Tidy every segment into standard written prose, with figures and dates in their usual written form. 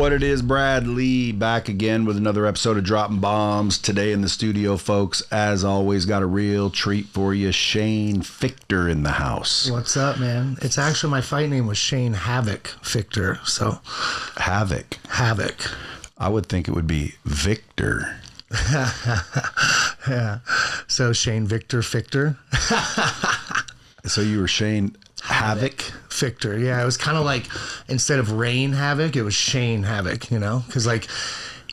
What it is, Brad Lea, back again with another episode of Dropping Bombs. Today in the studio, folks, as always, got a real treat for you. Shane Fichter in the house. What's up, man? It's actually, my fight name was Shane Havoc Fichter, so. Havoc. I would think it would be Victor. Yeah. So Shane Victor Fichter. So you were Shane Havoc Fichter. Yeah, it was kind of like, instead of Rain Havoc, it was Shane Havoc, you know? Because, like,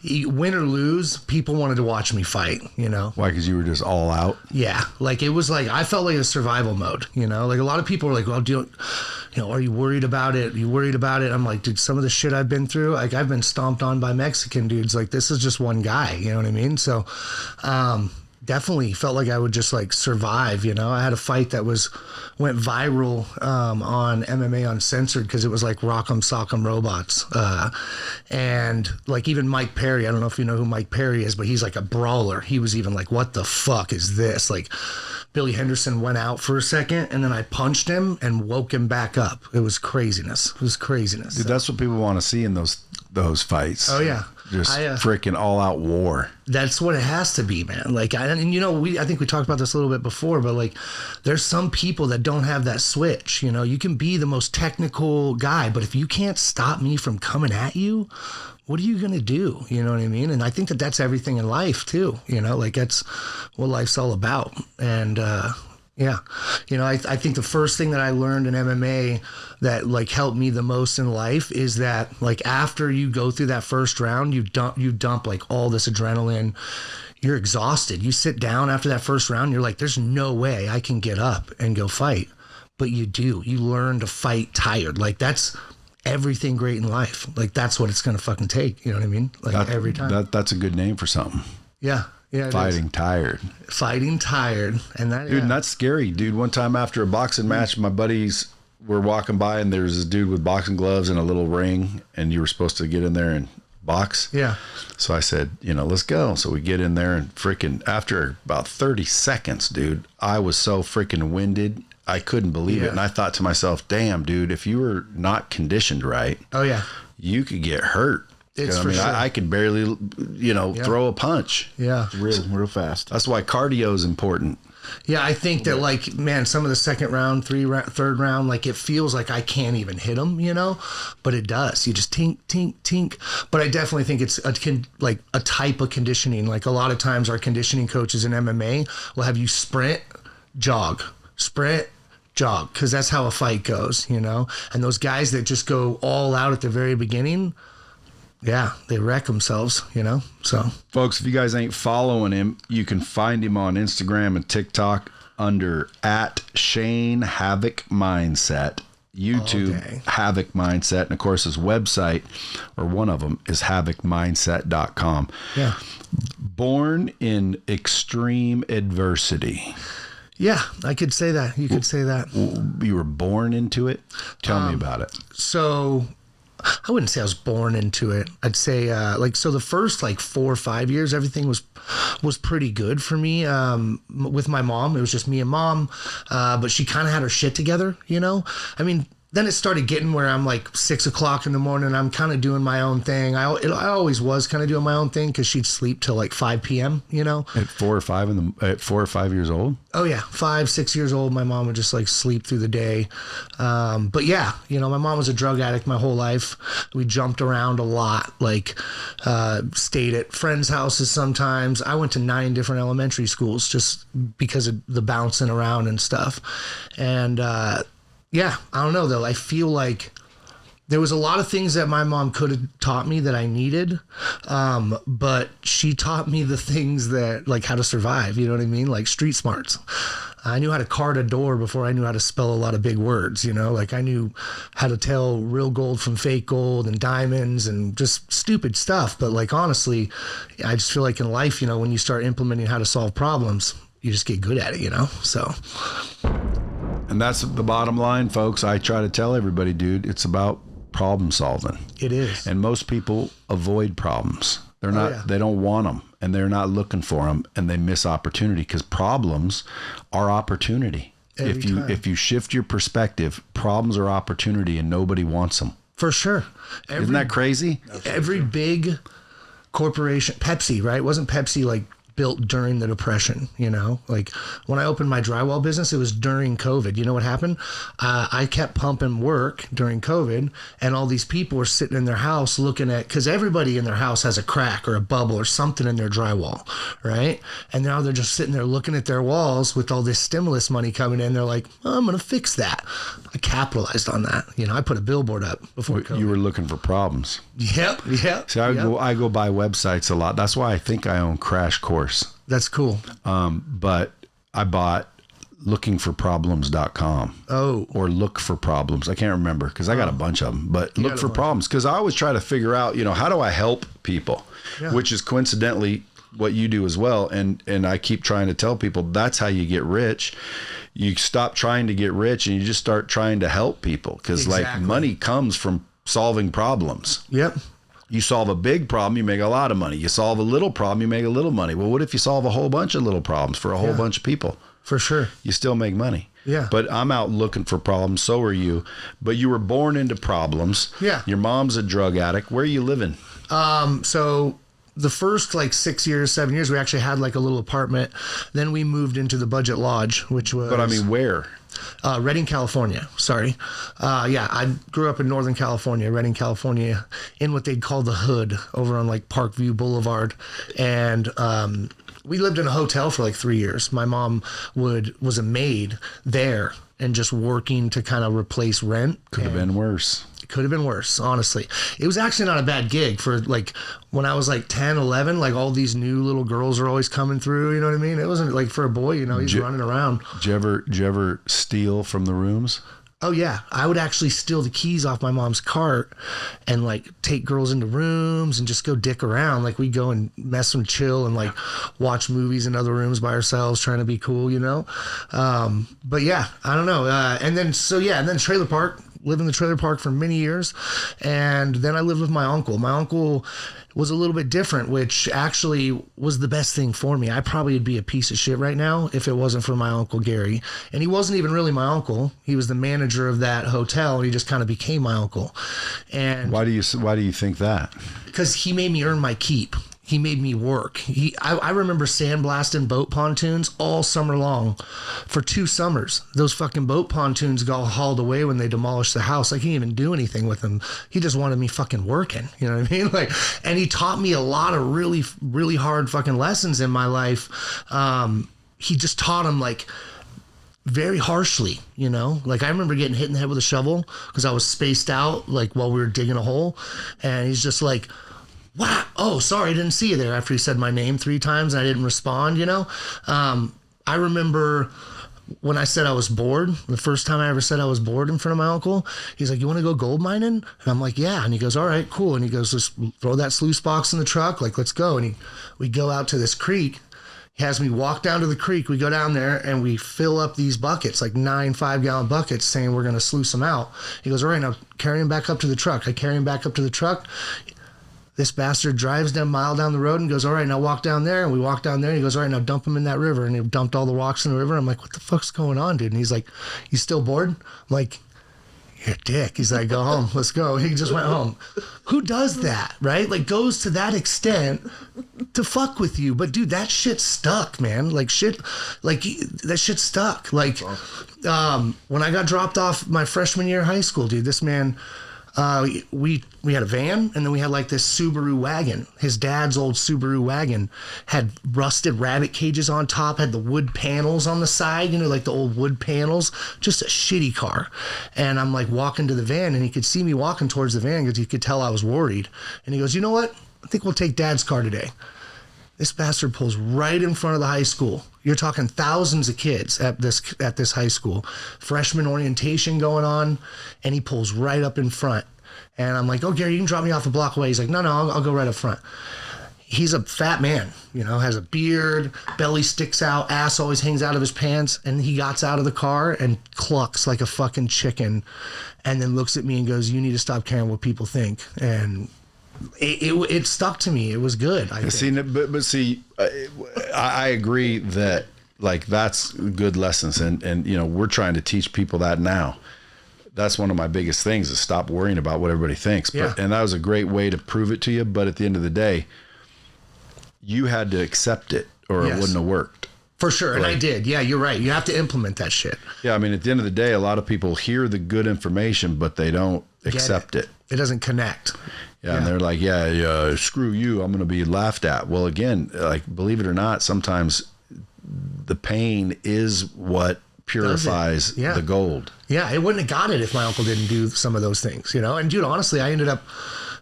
win or lose, people wanted to watch me fight, you know? Why? Because you were just all out? Yeah. Like, it was like, I felt like a survival mode, you know? Like, a lot of people are like, well, are you worried about it? Are you worried about it? I'm like, dude, some of the shit I've been through, like, I've been stomped on by Mexican dudes. Like, this is just one guy, you know what I mean? So, definitely felt like I would just like survive, you know. I had a fight that went viral on MMA Uncensored because it was like Rock'em Sock'em Robots, and like even Mike Perry, I don't know if you know who Mike Perry is, but he's like a brawler. He was even like, what the fuck is this? Like, Billy Henderson went out for a second and then I punched him and woke him back up. It was craziness. Dude, that's what people want to see in those fights. Oh yeah. Just freaking all out war. That's what it has to be, man. Like, and you know, I think we talked about this a little bit before, but like, there's some people that don't have that switch. You know, you can be the most technical guy, but if you can't stop me from coming at you, what are you going to do? You know what I mean? And I think that that's everything in life too. You know, like that's what life's all about. And, yeah. You know, I think the first thing that I learned in MMA that like helped me the most in life is that like after you go through that first round, you dump like all this adrenaline. You're exhausted. You sit down after that first round, you're like, there's no way I can get up and go fight. But you do. You learn to fight tired. Like that's everything great in life. Like that's what it's going to fucking take. You know what I mean? Like every time. That's a good name for something. Yeah. Yeah, Fighting tired. And that, dude, and that's scary, dude. One time after a boxing match, my buddies were walking by and there's this dude with boxing gloves and a little ring and you were supposed to get in there and box. Yeah. So I said, you know, let's go. So we get in there and freaking after about 30 seconds, dude, I was so freaking winded. I couldn't believe it. And I thought to myself, damn, dude, if you were not conditioned right, oh yeah, you could get hurt. It's for sure. I could barely, you know, throw a punch. Yeah. Real fast. That's why cardio is important. Yeah, I think that, like, man, some of the second round, third round, like, it feels like I can't even hit them, you know? But it does. You just tink, tink, tink. But I definitely think it's a type of conditioning. Like, a lot of times our conditioning coaches in MMA will have you sprint, jog, because that's how a fight goes, you know? And those guys that just go all out at the very beginning, yeah, they wreck themselves, you know? So, folks, if you guys ain't following him, you can find him on Instagram and TikTok under @Shane Havoc Mindset, YouTube Havoc Mindset, and of course his website, or one of them, is havocmindset.com. Yeah. Born in extreme adversity. Yeah, I could say that. You could say that. You were born into it? Tell me about it. So I wouldn't say I was born into it. I'd say so the first like 4 or 5 years, everything was pretty good for me. With my mom, it was just me and mom, but she kind of had her shit together, you know? I mean, then it started getting where I'm like 6 o'clock in the morning. I'm kind of doing my own thing. I always was kind of doing my own thing because she'd sleep till like 5 p.m., you know? At 4 or 5 years old? Oh yeah, 5, 6 years old. My mom would just like sleep through the day. But yeah, you know, my mom was a drug addict my whole life. We jumped around a lot, like stayed at friends' houses sometimes. I went to 9 different elementary schools just because of the bouncing around and stuff. And yeah, I don't know though. I feel like there was a lot of things that my mom could have taught me that I needed, but she taught me the things that, like, how to survive, you know what I mean? Like street smarts. I knew how to card a door before I knew how to spell a lot of big words, you know? Like, I knew how to tell real gold from fake gold and diamonds and just stupid stuff. But, like, honestly, I just feel like in life, you know, when you start implementing how to solve problems, you just get good at it, you know? So... And that's the bottom line, folks. I try to tell everybody, dude, it's about problem solving. It is. And most people avoid problems. They're not, they don't want them, and they're not looking for them, and they miss opportunity because problems are opportunity. If you shift your perspective, problems are opportunity and nobody wants them. For sure. Isn't that crazy? Every big corporation, Pepsi, right? Wasn't Pepsi like built during the Depression, you know? Like when I opened my drywall business, it was during COVID. You know what happened? I kept pumping work during COVID, and all these people were sitting in their house looking at, because everybody in their house has a crack or a bubble or something in their drywall, right? And now they're just sitting there looking at their walls with all this stimulus money coming in. They're like, oh, I'm going to fix that. I capitalized on that. You know, I put a billboard up before COVID. You were looking for problems. Yep. See, I go by websites a lot. That's why I think I own Crash Course. That's cool. But I bought lookingforproblems.com. Oh. Or Look for Problems. I can't remember because I got a bunch of them. But Look for Problems, because I always try to figure out, you know, how do I help people? Yeah. Which is coincidentally what you do as well. And I keep trying to tell people that's how you get rich. You stop trying to get rich and you just start trying to help people, because like money comes from solving problems. Yep. You solve a big problem, you make a lot of money. You solve a little problem, you make a little money. Well, what if you solve a whole bunch of little problems for a whole bunch of people? For sure. You still make money. Yeah. But I'm out looking for problems. So are you. But you were born into problems. Yeah. Your mom's a drug addict. Where are you living? So the first like 6 years, 7 years, we actually had like a little apartment. Then we moved into the Budget Lodge, which was... But I mean, where? Redding, California. Sorry. Yeah, I grew up in Northern California, Redding, California, in what they'd call the hood over on like Parkview Boulevard. And we lived in a hotel for like 3 years. My mom was a maid there and just working to kind of replace rent. Could have been worse. Could have been worse, honestly. It was actually not a bad gig for like when I was like 10, 11, like all these new little girls are always coming through, you know what I mean? It wasn't like for a boy, you know, he's running around. Did you ever steal from the rooms? Oh yeah. I would actually steal the keys off my mom's cart and like take girls into rooms and just go dick around. Like we'd go and mess and chill and like watch movies in other rooms by ourselves trying to be cool, you know? But yeah, I don't know. And then trailer park. Lived in the trailer park for many years, and then I lived with my uncle. My uncle was a little bit different, which actually was the best thing for me. I probably would be a piece of shit right now if it wasn't for my Uncle Gary. And he wasn't even really my uncle. He was the manager of that hotel, and he just kind of became my uncle. And why do you think that? Because he made me earn my keep. He made me work. I remember sandblasting boat pontoons all summer long for 2 summers. Those fucking boat pontoons got hauled away when they demolished the house. I couldn't even do anything with them. He just wanted me fucking working. You know what I mean? Like, and he taught me a lot of really, really hard fucking lessons in my life. He just taught them like very harshly, you know? Like I remember getting hit in the head with a shovel because I was spaced out like while we were digging a hole. And he's just like, wow, oh, sorry, I didn't see you there, after he said my name 3 times and I didn't respond, you know? I remember when I said I was bored, the first time I ever said I was bored in front of my uncle, he's like, you want to go gold mining? And I'm like, yeah. And he goes, all right, cool. And he goes, just throw that sluice box in the truck, like, let's go. And we go out to this creek. He has me walk down to the creek. We go down there and we fill up these buckets, like 9 5-gallon buckets, saying we're going to sluice them out. He goes, all right, now carry him back up to the truck. I carry him back up to the truck. This bastard drives them a mile down the road and goes, all right, now walk down there. And we walk down there and he goes, all right, now dump them in that river. And he dumped all the rocks in the river. I'm like, what the fuck's going on, dude? And he's like, you still bored? I'm like, you're a dick. He's like, go home. Let's go. He just went home. Who does that, right? Like goes to that extent to fuck with you. But dude, that shit stuck, man. Like shit, like that shit stuck. Like when I got dropped off my freshman year of high school, dude, this man... we had a van, and then we had like this Subaru wagon. His dad's old Subaru wagon had rusted rabbit cages on top, had the wood panels on the side, you know, like the old wood panels, just a shitty car. And I'm like walking to the van, and he could see me walking towards the van because he could tell I was worried. And he goes, you know what? I think we'll take Dad's car today. This bastard pulls right in front of the high school. You're talking thousands of kids at this high school. Freshman orientation going on, and he pulls right up in front. And I'm like, oh, Gary, you can drop me off a block away. He's like, no, I'll go right up front. He's a fat man, you know, has a beard, belly sticks out, ass always hangs out of his pants. And he gets out of the car and clucks like a fucking chicken and then looks at me and goes, you need to stop caring what people think. And it stuck to me. It was good. I See, I agree that like that's good lessons, and you know we're trying to teach people that now. that's one of my biggest things is stop worrying about what everybody thinks. Yeah. And that was a great way to prove it to you. But at the end of the day, you had to accept it or it wouldn't have worked. For sure. And I did. Yeah, you're right. You have to implement that shit. Yeah. I mean, at the end of the day, a lot of people hear the good information, but they don't accept it. It doesn't connect. Yeah. And they're like, yeah, screw you. I'm going to be laughed at. Well, again, like, believe it or not, sometimes the pain is what purifies the gold. Yeah. It wouldn't have got it if my uncle didn't do some of those things, you know? And dude, honestly, I ended up,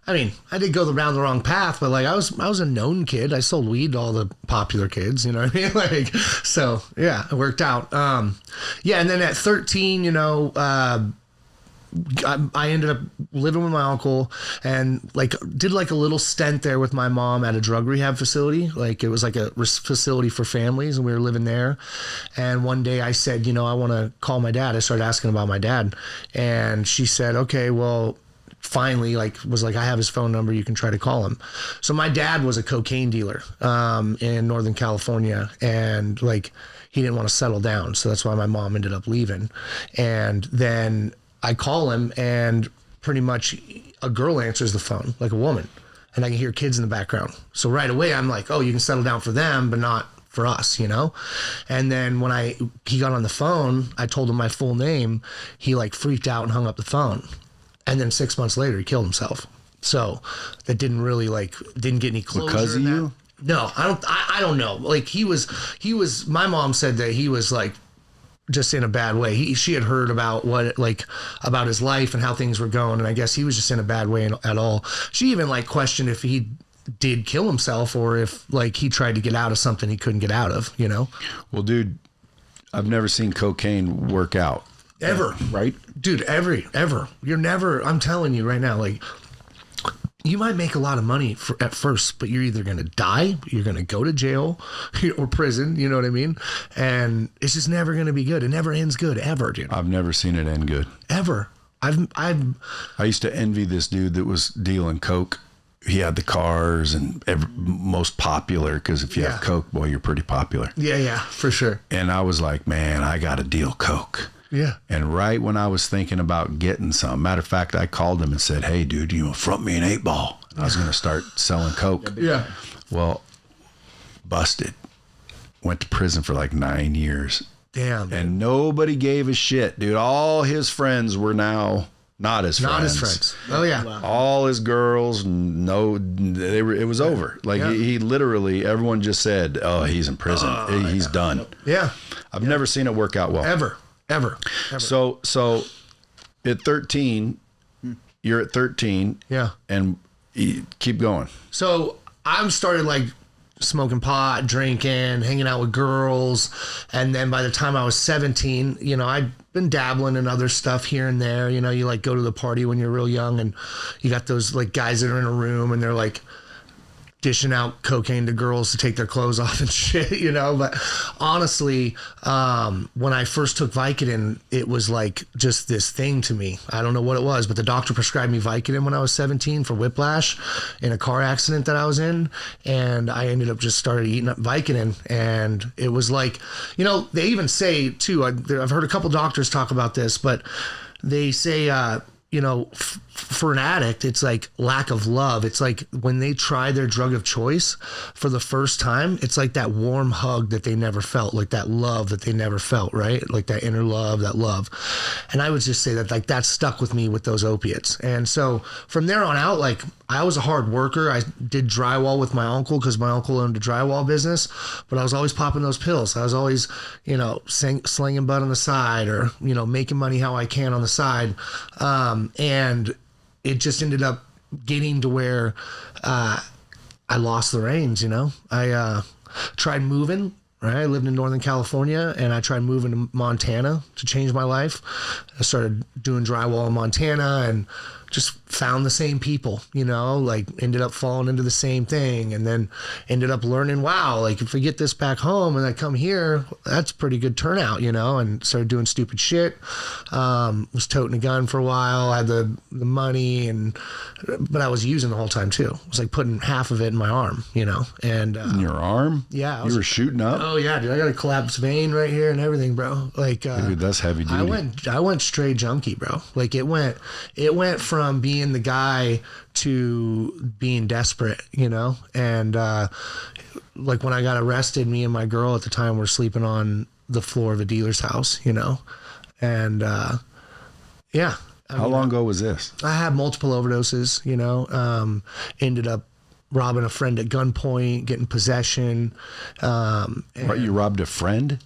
I mean, I did go down the wrong path, but like I was a known kid. I sold weed to all the popular kids, you know what I mean? Like, so yeah, it worked out. Yeah. And then at 13, you know, I ended up living with my uncle and like did like a little stint there with my mom at a drug rehab facility. Like it was like a facility for families and we were living there. And one day I said, you know, I want to call my dad. I started asking about my dad and she said, okay, well, finally was like, I have his phone number. You can try to call him. So my dad was a cocaine dealer in Northern California and like he didn't want to settle down. So that's why my mom ended up leaving. And then I call him and pretty much a girl answers the phone, like a woman, and I can hear kids in the background. So right away I'm like, oh, you can settle down for them, but not for us, you know? And then when he got on the phone, I told him my full name. He like freaked out and hung up the phone. And then 6 months later, he killed himself. So that didn't really didn't get any closure. Because of you? No, I don't know. Like he was, my mom said that he was like just in a bad way. She had heard about about his life and how things were going. And I guess he was just in a bad way at all. She even like questioned if he did kill himself or if like he tried to get out of something he couldn't get out of, you know? Well, dude, I've never seen cocaine work out. Ever. Right? Dude, ever. You're never, I'm telling you right now, like, you might make a lot of money at first, but you're either going to die, you're going to go to jail or prison, you know what I mean? And it's just never going to be good. It never ends good, ever, dude. I've never seen it end good. Ever. I used to envy this dude that was dealing coke. He had the cars and most popular because if you have coke, boy, you're pretty popular. Yeah, for sure. And I was like, man, I got to deal coke. Yeah. And right when I was thinking about getting some, matter of fact, I called him and said, hey, dude, you front me an 8-ball. And I was going to start selling coke. Yeah. Well, busted. Went to prison for like 9 years. Damn. And nobody gave a shit, dude. All his friends were now not his friends. Oh, yeah. Wow. All his girls, it was over. Like he literally, everyone just said, oh, he's in prison. He's done. Yeah. I've never seen it work out well. Ever. So at 13, you're at 13. Yeah. And you keep going. So I'm started like smoking pot, drinking, hanging out with girls. And then by the time I was 17, you know, I'd been dabbling in other stuff here and there. You know, you like go to the party when you're real young and you got those like guys that are in a room and they're like dishing out cocaine to girls to take their clothes off and shit, you know. But honestly, when I first took Vicodin, it was like just this thing to me. I don't know what it was, but the doctor prescribed me Vicodin when I was 17 for whiplash in a car accident that I was in. And I ended up just started eating up Vicodin. And it was like, you know, they even say too, I've heard a couple doctors talk about this, but they say, you know, for an addict, it's like lack of love. It's like when they try their drug of choice for the first time, it's like that warm hug that they never felt, like that love that they never felt, right? Like that inner love, that love. And I would just say that like that stuck with me with those opiates. And so from there on out, like I was a hard worker. I did drywall with my uncle because my uncle owned a drywall business, but I was always popping those pills. I was always, you know, slinging butt on the side or, you know, making money how I can on the side. And it just ended up getting to where I lost the reins, you know. I tried moving, right? I lived in Northern California, and I tried moving to Montana to change my life. I started doing drywall in Montana and just found the same people, like ended up falling into the same thing, and then ended up learning, wow, like if I get this back home and I come here, that's pretty good turnout, and started doing stupid shit. Was toting a gun for a while, had the money, but I was using the whole time too. It was like putting half of it in my arm, and in your arm? Yeah. You were shooting up? Oh yeah, dude. I got a collapsed vein right here and everything, bro. Like, dude, that's heavy duty. I went straight junkie, bro. Like it went from being the guy to being desperate, and like when I got arrested, me and my girl at the time were sleeping on the floor of a dealer's house, and yeah. How long ago was this? I had multiple overdoses, ended up robbing a friend at gunpoint, getting possession. You robbed a friend?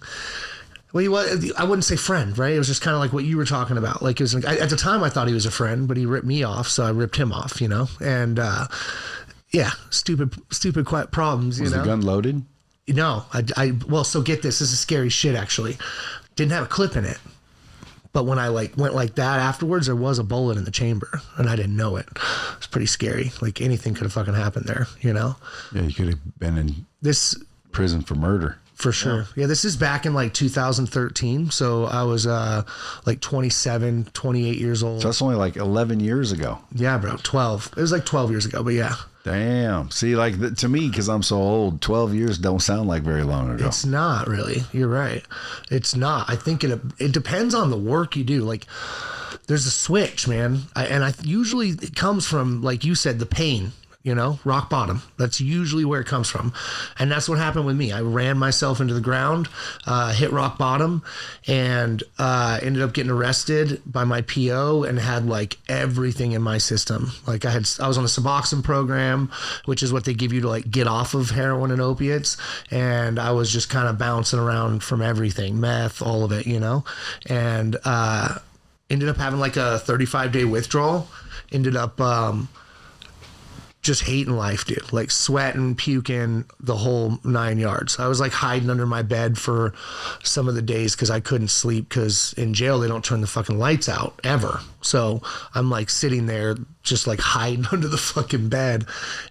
Well, I wouldn't say friend, right? It was just kind of like what you were talking about. Like, it was at the time I thought he was a friend, but he ripped me off, so I ripped him off, and yeah, stupid problems. Was the gun loaded? No, well, so get this. This is scary shit. Actually, didn't have a clip in it. But when I went like that afterwards, there was a bullet in the chamber, and I didn't know it. It was pretty scary. Like anything could have fucking happened there, Yeah, you could have been in prison for murder. For sure. Yeah, this is back in like 2013. So I was like 27, 28 years old. So that's only like 11 years ago. Yeah, bro. 12. It was like 12 years ago, but yeah. Damn. See, like to me, because I'm so old, 12 years don't sound like very long ago. It's not really. You're right. It's not. I think it depends on the work you do. Like there's a switch, man. Usually it comes from, like you said, the pain. Rock bottom. That's usually where it comes from. And that's what happened with me. I ran myself into the ground, hit rock bottom, and ended up getting arrested by my PO and had like everything in my system. Like I was on a Suboxone program, which is what they give you to like get off of heroin and opiates. And I was just kind of bouncing around from everything, meth, all of it, and ended up having like a 35-day withdrawal. Ended up just hating life, dude. Like sweating, puking, the whole 9 yards. I was like hiding under my bed for some of the days because I couldn't sleep, because in jail they don't turn the fucking lights out ever. So I'm like sitting there just like hiding under the fucking bed.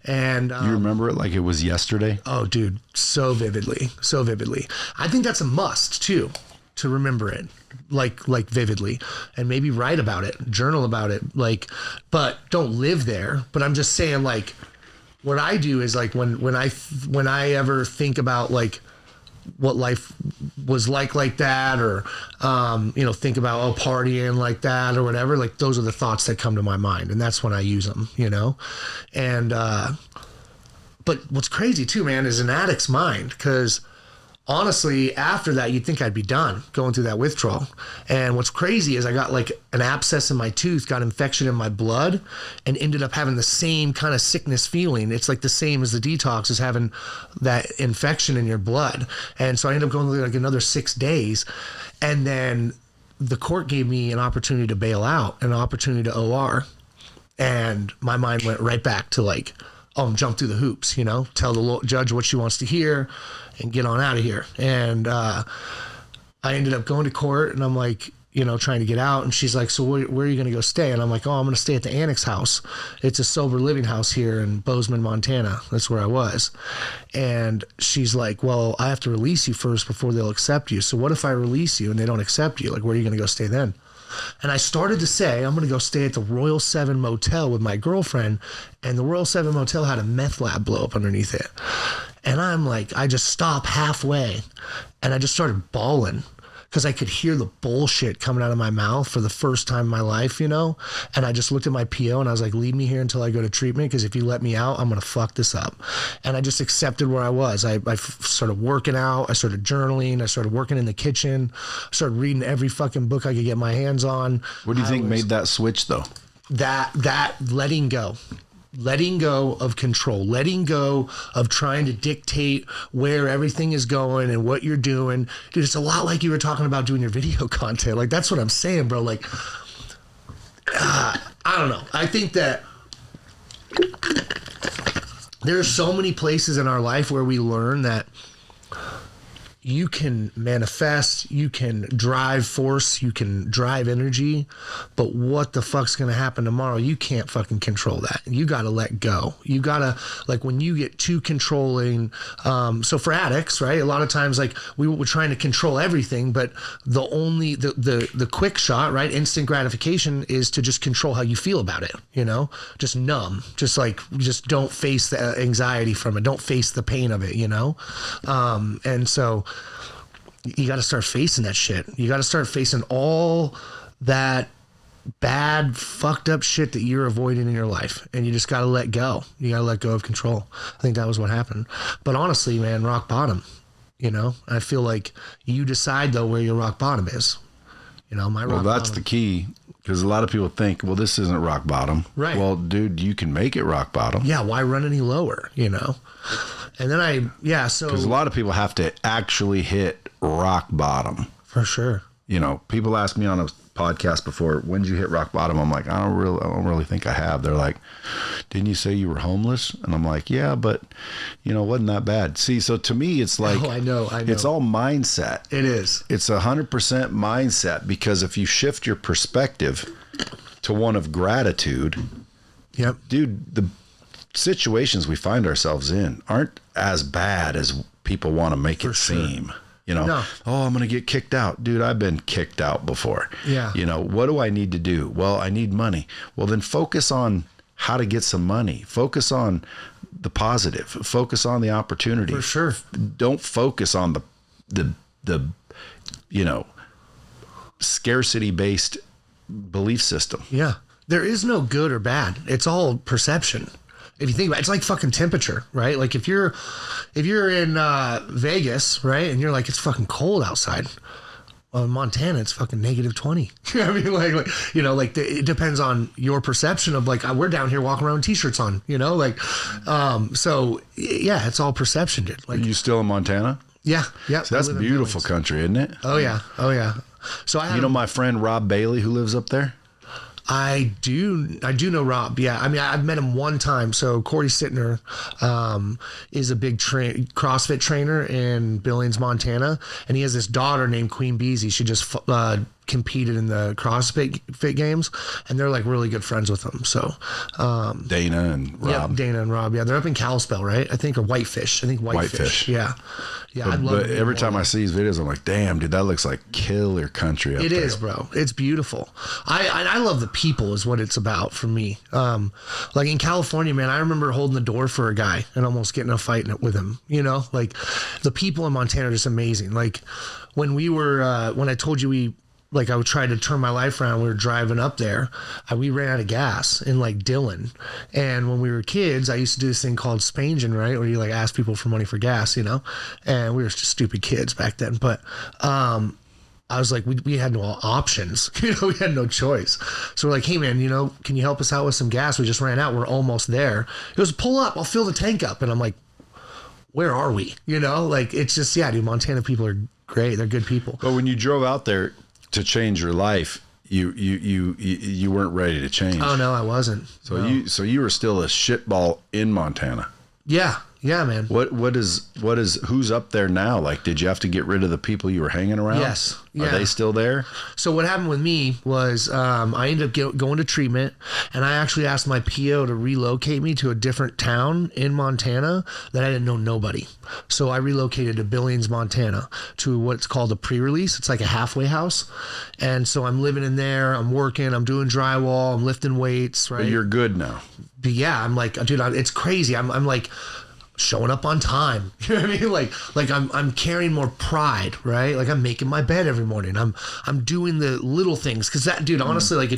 And you remember it like it was yesterday? Oh, dude, so vividly. So vividly. I think that's a must too, to remember it like vividly, and maybe write about it, journal about it, like, but don't live there. But I'm just saying, like, what I do is like when I ever think about like what life was like that, or think about partying like that or whatever, like those are the thoughts that come to my mind, and that's when I use them, and but what's crazy too, man, is an addict's mind, because honestly, after that, you'd think I'd be done going through that withdrawal. And what's crazy is I got like an abscess in my tooth, got infection in my blood, and ended up having the same kind of sickness feeling. It's like the same as the detox, is having that infection in your blood. And so I ended up going through like another 6 days. And then the court gave me an opportunity to bail out, an opportunity to OR. And my mind went right back to like, jump through the hoops, tell the judge what she wants to hear and get on out of here. And I ended up going to court, and I'm like, trying to get out. And she's like, so where are you going to go stay? And I'm like, I'm going to stay at the Annex House. It's a sober living house here in Bozeman, Montana. That's where I was. And she's like, well, I have to release you first before they'll accept you. So what if I release you and they don't accept you? Like, where are you going to go stay then? And I started to say, I'm going to go stay at the Royal 7 Motel with my girlfriend. And the Royal 7 Motel had a meth lab blow up underneath it. And I'm like, I just stopped halfway, and I just started bawling, because I could hear the bullshit coming out of my mouth for the first time in my life, And I just looked at my PO and I was like, leave me here until I go to treatment, because if you let me out, I'm going to fuck this up. And I just accepted where I was. I started working out. I started journaling. I started working in the kitchen. I started reading every fucking book I could get my hands on. What do you think made that switch, though? That letting go of control, letting go of trying to dictate where everything is going and what you're doing. Dude, it's a lot like you were talking about doing your video content. Like, that's what I'm saying, bro. Like, I don't know. I think that there are so many places in our life where we learn that you can manifest, you can drive force, you can drive energy, but what the fuck's going to happen tomorrow? You can't fucking control that. You got to let go. You got to, like, when you get too controlling, so for addicts, right, a lot of times, like, we're trying to control everything, but the quick shot, right, instant gratification is to just control how you feel about it, you know, just numb, just don't face the anxiety from it, don't face the pain of it, you know. And so you got to start facing that shit. You got to start facing all that bad, fucked up shit that you're avoiding in your life. And you just got to let go. You got to let go of control. I think that was what happened. But honestly, man, rock bottom, you know, I feel like you decide though where your rock bottom is. You know, that's the key. Because a lot of people think, well, this isn't rock bottom. Right. Well, dude, you can make it rock bottom. Yeah. Why run any lower, you know? And then because a lot of people have to actually hit rock bottom. For sure. You know, people ask me on a podcast before, when did you hit rock bottom? I'm like, I don't really think I have. They're like, didn't you say you were homeless? And I'm like, yeah, but you know, wasn't that bad. See, so to me, it's like, I know. It's all mindset. It is. It's 100% mindset, because if you shift your perspective to one of gratitude, yep, dude, the situations we find ourselves in aren't as bad as people want to make it seem. You know, no. Oh, I'm going to get kicked out. Dude, I've been kicked out before. Yeah. You know, what do I need to do? Well, I need money. Well, then focus on how to get some money. Focus on the positive. Focus on the opportunity. For sure. Don't focus on the you know, scarcity-based belief system. Yeah. There is no good or bad. It's all perception. If you think about it, it's like fucking temperature, right? Like if you're in Vegas, right, and you're like, it's fucking cold outside. Well, in Montana, it's fucking -20. I mean, like you know, like it depends on your perception of like, we're down here walking around with t-shirts on, you know, like, so yeah, it's all perception, dude. Like, are you still in Montana? Yeah. Yeah. So that's beautiful country, isn't it? Oh yeah. Oh yeah. So you know my friend Rob Bailey who lives up there? I do know Rob. Yeah. I mean, I've met him one time. So Corey Sittner is a big CrossFit trainer in Billings, Montana. And he has this daughter named Queen Beezy. She just competed in the CrossFit games, and they're like really good friends with him. So Dana and Rob. Yeah, Dana and Rob. Yeah, they're up in Kalispell, right? I think, or Whitefish. I think Whitefish. Yeah. Yeah, but every time I see these videos, I'm like, damn, dude, that looks like killer country up there. It is, bro. It's beautiful. I love the people is what it's about for me. Like in California, man, I remember holding the door for a guy and almost getting in a fight with him. You know, like the people in Montana are just amazing. Like when I told you I would try to turn my life around. We were driving up there. We ran out of gas in like Dillon. And when we were kids, I used to do this thing called spanging, right? Where you like ask people for money for gas, you know? And we were just stupid kids back then. But I was like, we had no options. You know, we had no choice. So we're like, hey man, you know, can you help us out with some gas? We just ran out. We're almost there. He goes, pull up. I'll fill the tank up. And I'm like, where are we? You know, like it's just, yeah, dude, Montana people are great. They're good people. But when you drove out there to change your life, you weren't ready to change. Oh no, I wasn't. So no. you were still a shitball in Montana. Yeah, man. Who's up there now? Like, did you have to get rid of the people you were hanging around? Yes. Yeah. Are they still there? So what happened with me was I ended up going to treatment, and I actually asked my PO to relocate me to a different town in Montana that I didn't know nobody. So I relocated to Billings, Montana, to what's called a pre-release. It's like a halfway house. And so I'm living in there. I'm working. I'm doing drywall. I'm lifting weights. Right. But you're good now. But yeah, I'm like, dude, it's crazy. I'm like showing up on time. You know what I mean? Like I'm carrying more pride, right? Like I'm making my bed every morning. I'm doing the little things. Cause that, dude, honestly, like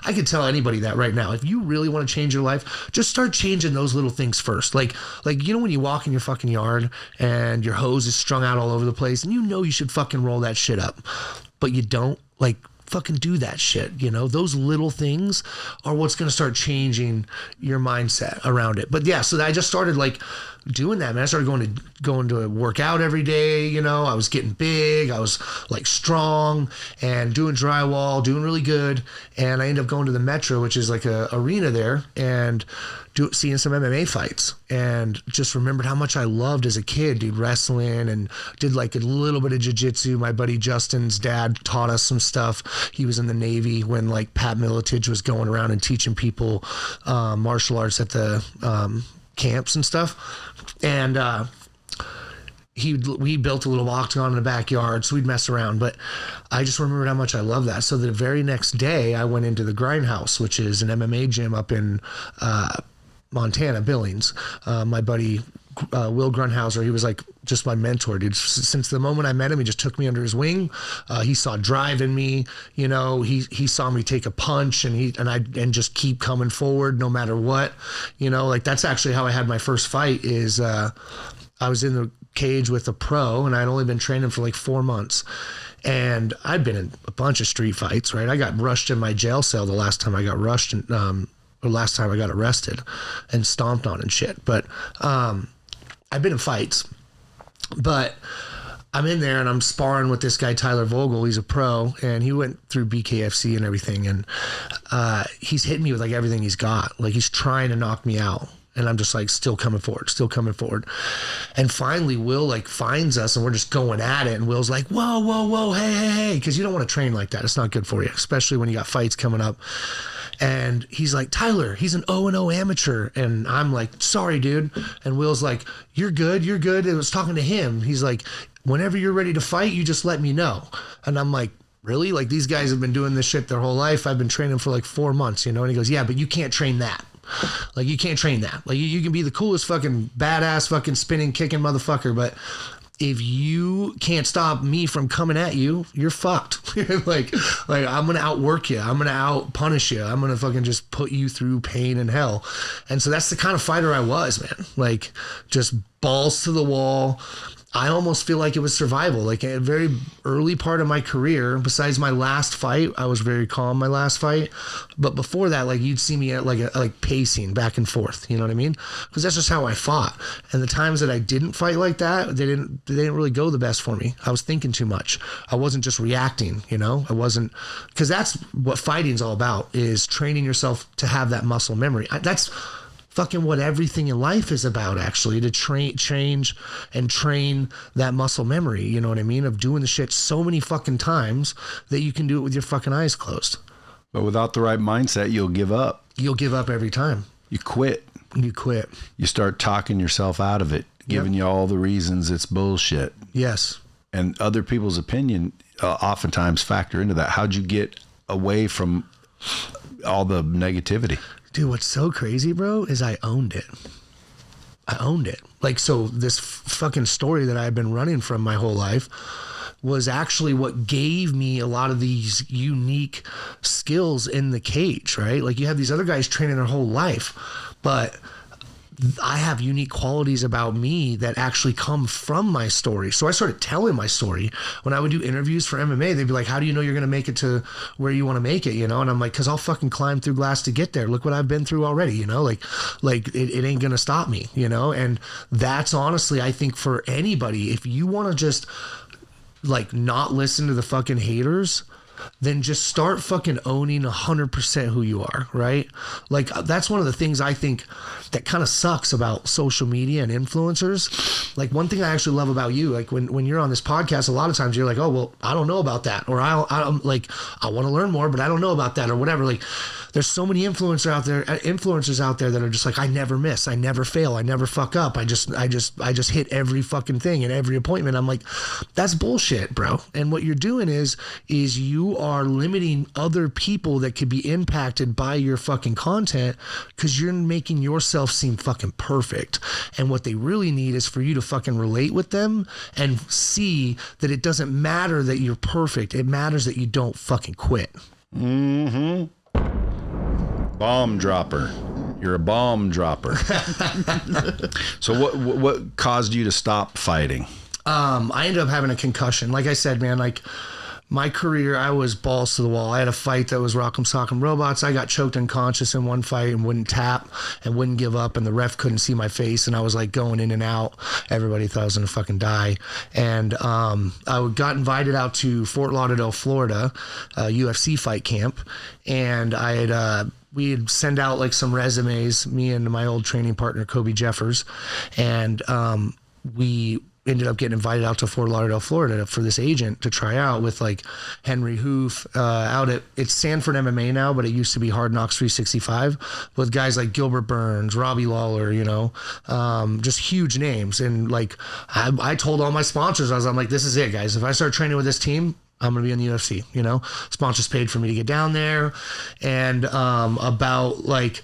I could tell anybody that right now, if you really want to change your life, just start changing those little things first. Like, you know, when you walk in your fucking yard and your hose is strung out all over the place and you know you should fucking roll that shit up, but you don't, like, fucking do that shit. You know, those little things are what's going to start changing your mindset around it. But yeah, so I just started like doing that, man. I started going to going to work out every day. You know, I was getting big. I was like strong and doing drywall, doing really good. And I ended up going to the Metro, which is like a arena there, and seeing some MMA fights, and just remembered how much I loved as a kid, dude, wrestling, and did like a little bit of jiu-jitsu. My buddy Justin's dad taught us some stuff. He was in the Navy when like Pat Miletich was going around and teaching people martial arts at the camps and stuff. And we built a little octagon in the backyard, so we'd mess around. But I just remembered how much I love that. So the very next day, I went into the Grindhouse, which is an MMA gym up in Montana, Billings. My buddy Will Grunhauser, he was like just my mentor, dude. Since the moment I met him, he just took me under his wing. He saw drive in me, you know. He saw me take a punch, and just keep coming forward no matter what, you know. Like that's actually how I had my first fight. Is I was in the cage with a pro, and I'd only been training for like 4 months. And I'd been in a bunch of street fights, right? I got rushed in my jail cell the last time I got rushed, and or last time I got arrested and stomped on and shit. But I've been in fights, but I'm in there and I'm sparring with this guy, Tyler Vogel. He's a pro, and he went through BKFC and everything. And he's hitting me with like everything he's got. Like he's trying to knock me out. And I'm just like still coming forward. And finally Will like finds us, and we're just going at it. And Will's like, whoa, hey. Cause you don't want to train like that. It's not good for you, especially when you got fights coming up. And he's like, Tyler, he's an 0-0 amateur. And I'm like, sorry, dude. And Will's like, you're good. It was talking to him. He's like, whenever you're ready to fight, you just let me know. And I'm like, really? Like these guys have been doing this shit their whole life. I've been training for like 4 months, you know? And he goes, yeah, but you can't train that. Like you can't train that. Like you can be the coolest fucking badass fucking spinning, kicking motherfucker, but if you can't stop me from coming at you, you're fucked. like I'm gonna outwork you. I'm gonna out punish you. I'm gonna fucking just put you through pain and hell. And so that's the kind of fighter I was, man. Like just balls to the wall. I almost feel like it was survival. Like a very early part of my career, besides my last fight, I was very calm my last fight. But before that, like you'd see me at like pacing back and forth. You know what I mean? Because that's just how I fought. And the times that I didn't fight like that, they didn't really go the best for me. I was thinking too much. I wasn't just reacting. You know, I wasn't, because that's what fighting's all about, is training yourself to have that muscle memory. That's fucking what everything in life is about, actually, to change and train that muscle memory, you know what I mean, of doing the shit so many fucking times that you can do it with your fucking eyes closed. But without the right mindset, you'll give up. You'll give up every time. You quit. You start talking yourself out of it, giving you all the reasons it's bullshit. Yes. And other people's opinion oftentimes factor into that. How'd you get away from all the negativity? Dude, what's so crazy, bro, is I owned it. Like, so this fucking story that I've been running from my whole life was actually what gave me a lot of these unique skills in the cage, right? Like you have these other guys training their whole life, but I have unique qualities about me that actually come from my story. So I started telling my story. When I would do interviews for MMA, they'd be like, how do you know you're going to make it to where you want to make it? You know? And I'm like, because I'll fucking climb through glass to get there. Look what I've been through already, you know, like it ain't going to stop me, you know? And that's honestly, I think for anybody, if you want to just like not listen to the fucking haters, then just start fucking owning 100% who you are, right? Like that's one of the things I think that kind of sucks about social media and influencers. Like one thing I actually love about you, like when you're on this podcast, a lot of times you're like, oh, well, I don't know about that. Or I want to learn more, but I don't know about that or whatever. Like there's so many influencers out there that are just like, I never miss, I never fail, I never fuck up. I just hit every fucking thing and every appointment. I'm like, that's bullshit, bro. And what you're doing is you are limiting other people that could be impacted by your fucking content because you're making yourself seem fucking perfect. And what they really need is for you to fucking relate with them and see that it doesn't matter that you're perfect. It matters that you don't fucking quit. Mm-hmm. Bomb dropper. You're a bomb dropper. So what caused you to stop fighting? I ended up having a concussion. Like I said, man, like my career, I was balls to the wall. I had a fight that was Rock'em Sock'em Robots. I got choked unconscious in one fight and wouldn't tap and wouldn't give up, and the ref couldn't see my face, and I was like going in and out. Everybody thought I was gonna fucking die. And I got invited out to Fort Lauderdale, Florida, UFC fight camp, and we'd send out like some resumes, me and my old training partner, Kobe Jeffers, and we ended up getting invited out to Fort Lauderdale, Florida for this agent to try out with like Henry Hoof out at, it's Sanford MMA now, but it used to be Hard Knocks 365 with guys like Gilbert Burns, Robbie Lawler, you know, just huge names. And like, I told all my sponsors, I'm like, this is it, guys. If I start training with this team, I'm going to be in the UFC, you know. Sponsors paid for me to get down there. And about like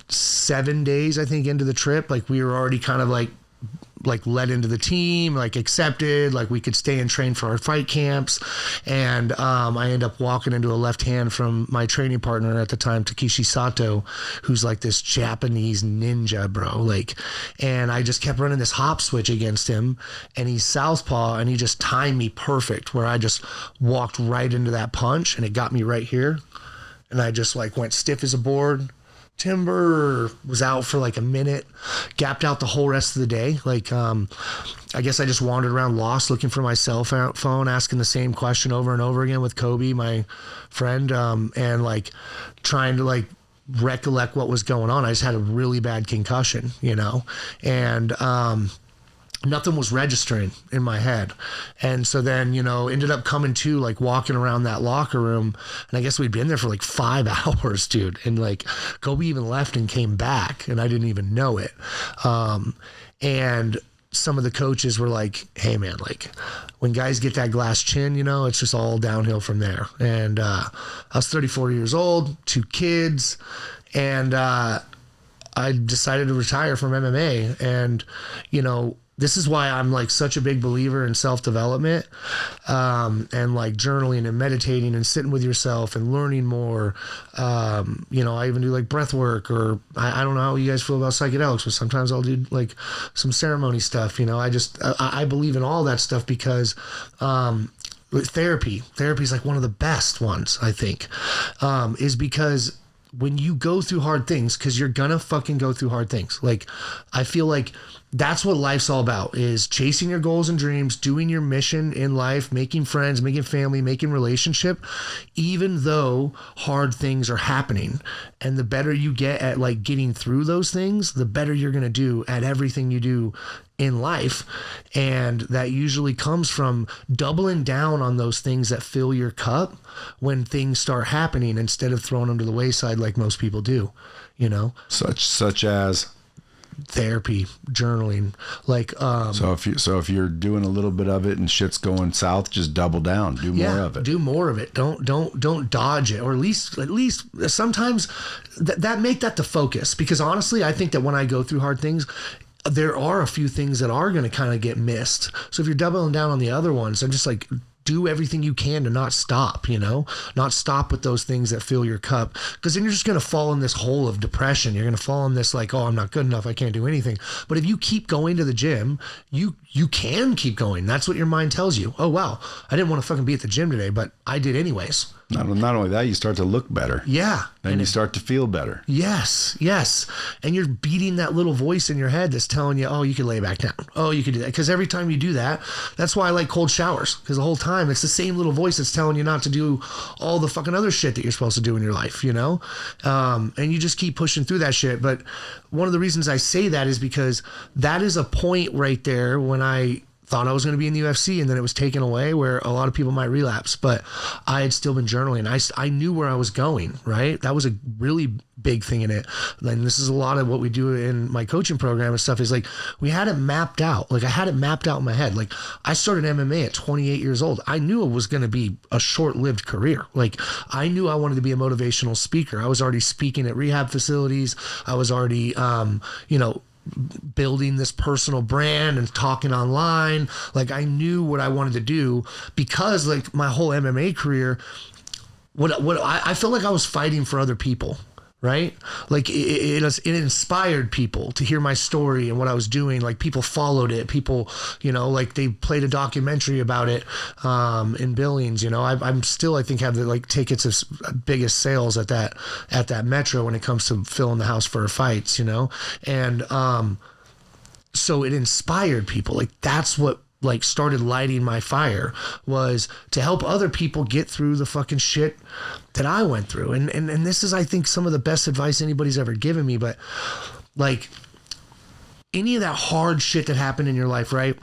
7 days, I think, into the trip, like we were already kind of like let into the team, like accepted, like we could stay and train for our fight camps. And I end up walking into a left hand from my training partner at the time, Takeshi Sato, who's like this Japanese ninja, bro. Like, and I just kept running this hop switch against him, and he's southpaw, and he just timed me perfect where I just walked right into that punch, and it got me right here. And I just like went stiff as a board. Timber, was out for like a minute, gapped out the whole rest of the day. Like, I guess I just wandered around lost looking for my cell phone, asking the same question over and over again with Kobe, my friend, and like trying to like recollect what was going on. I just had a really bad concussion, you know, and nothing was registering in my head. And so then, you know, ended up coming to like walking around that locker room, and I guess we'd been there for like 5 hours, dude. And like Kobe even left and came back, and I didn't even know it. And some of the coaches were like, hey man, like when guys get that glass chin, you know, it's just all downhill from there. And I was 34 years old, 2 kids, and I decided to retire from MMA. And, you know, this is why I'm like such a big believer in self-development, and like journaling and meditating and sitting with yourself and learning more. You know, I even do like breath work, or I don't know how you guys feel about psychedelics, but sometimes I'll do like some ceremony stuff. You know, I believe in all that stuff because therapy is like one of the best ones, I think, is because when you go through hard things, because you're gonna fucking go through hard things. Like, I feel like that's what life's all about, is chasing your goals and dreams, doing your mission in life, making friends, making family, making relationship, even though hard things are happening. And the better you get at like getting through those things, the better you're going to do at everything you do in life. And that usually comes from doubling down on those things that fill your cup when things start happening, instead of throwing them to the wayside like most people do, you know, such as therapy, journaling, like so if you're doing a little bit of it and shit's going south, just double down, do more of it. Do more of it. Don't dodge it, or at least sometimes that make that the focus. Because honestly, I think that when I go through hard things, there are a few things that are going to kind of get missed. So if you're doubling down on the other ones, I'm just like, do everything you can to not stop, you know, not stop with those things that fill your cup. Because then you're just going to fall in this hole of depression. You're going to fall in this like, oh, I'm not good enough, I can't do anything. But if you keep going to the gym, you can keep going. That's what your mind tells you. Oh, wow, I didn't want to fucking be at the gym today, but I did anyways. Not only that, you start to look better. Yeah. Then you start to feel better. Yes. And you're beating that little voice in your head that's telling you, oh, you can lay back down. Oh, you can do that. Because every time you do that, that's why I like cold showers. Because the whole time it's the same little voice that's telling you not to do all the fucking other shit that you're supposed to do in your life, you know? And you just keep pushing through that shit. But one of the reasons I say that is because that is a point right there when I thought I was going to be in the UFC, and then it was taken away, where a lot of people might relapse, but I had still been journaling. I knew where I was going, right? That was a really big thing in it. And this is a lot of what we do in my coaching program and stuff, is like, we had it mapped out. Like, I had it mapped out in my head. Like, I started MMA at 28 years old. I knew it was going to be a short-lived career. Like, I knew I wanted to be a motivational speaker. I was already speaking at rehab facilities. I was already, you know, building this personal brand and talking online. Like, I knew what I wanted to do, because like my whole MMA career, what I felt like I was fighting for other people, right? Like it inspired people to hear my story and what I was doing. Like people followed it. People, like they played a documentary about it in Billings. I'm still, I think, have the tickets of biggest sales at that Metro when it comes to filling the house for fights. And so it inspired people. Like that's what started lighting my fire, was to help other people get through the fucking shit that I went through. And this is, I think, some of the best advice anybody's ever given me. But like any of that hard shit that happened in your life, right?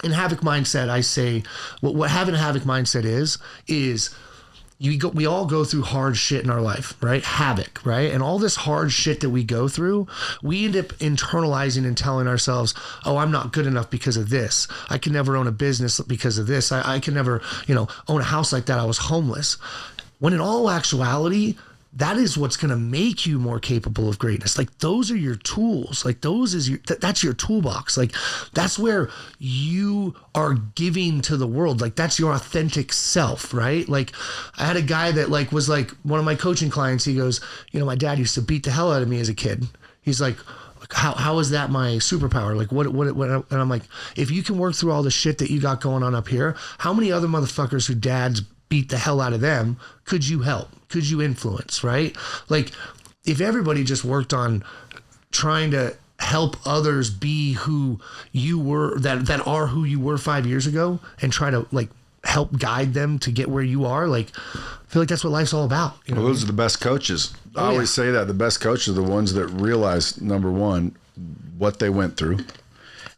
In Havoc Mindset, I say what having a Havoc Mindset is we all go through hard shit in our life, right? Havoc, right? And all this hard shit that we go through, we end up internalizing and telling ourselves, oh, I'm not good enough because of this. I can never own a business because of this. I can never, own a house like that. I was homeless. When in all actuality, that is what's going to make you more capable of greatness. Like those are your tools. Like that's your toolbox. Like that's where you are giving to the world. Like that's your authentic self, right? Like I had a guy that was one of my coaching clients. He goes, my dad used to beat the hell out of me as a kid. He's like, how is that my superpower? Like what, and I'm like, if you can work through all the shit that you got going on up here, how many other motherfuckers who dads beat the hell out of them could you help? Could you influence, right? Like if everybody just worked on trying to help others be who you were, that are who you were 5 years ago, and try to help guide them to get where you are, I feel like that's what life's all about. Well, those are the best coaches. I always say that the best coaches are the ones that realize, number one, what they went through,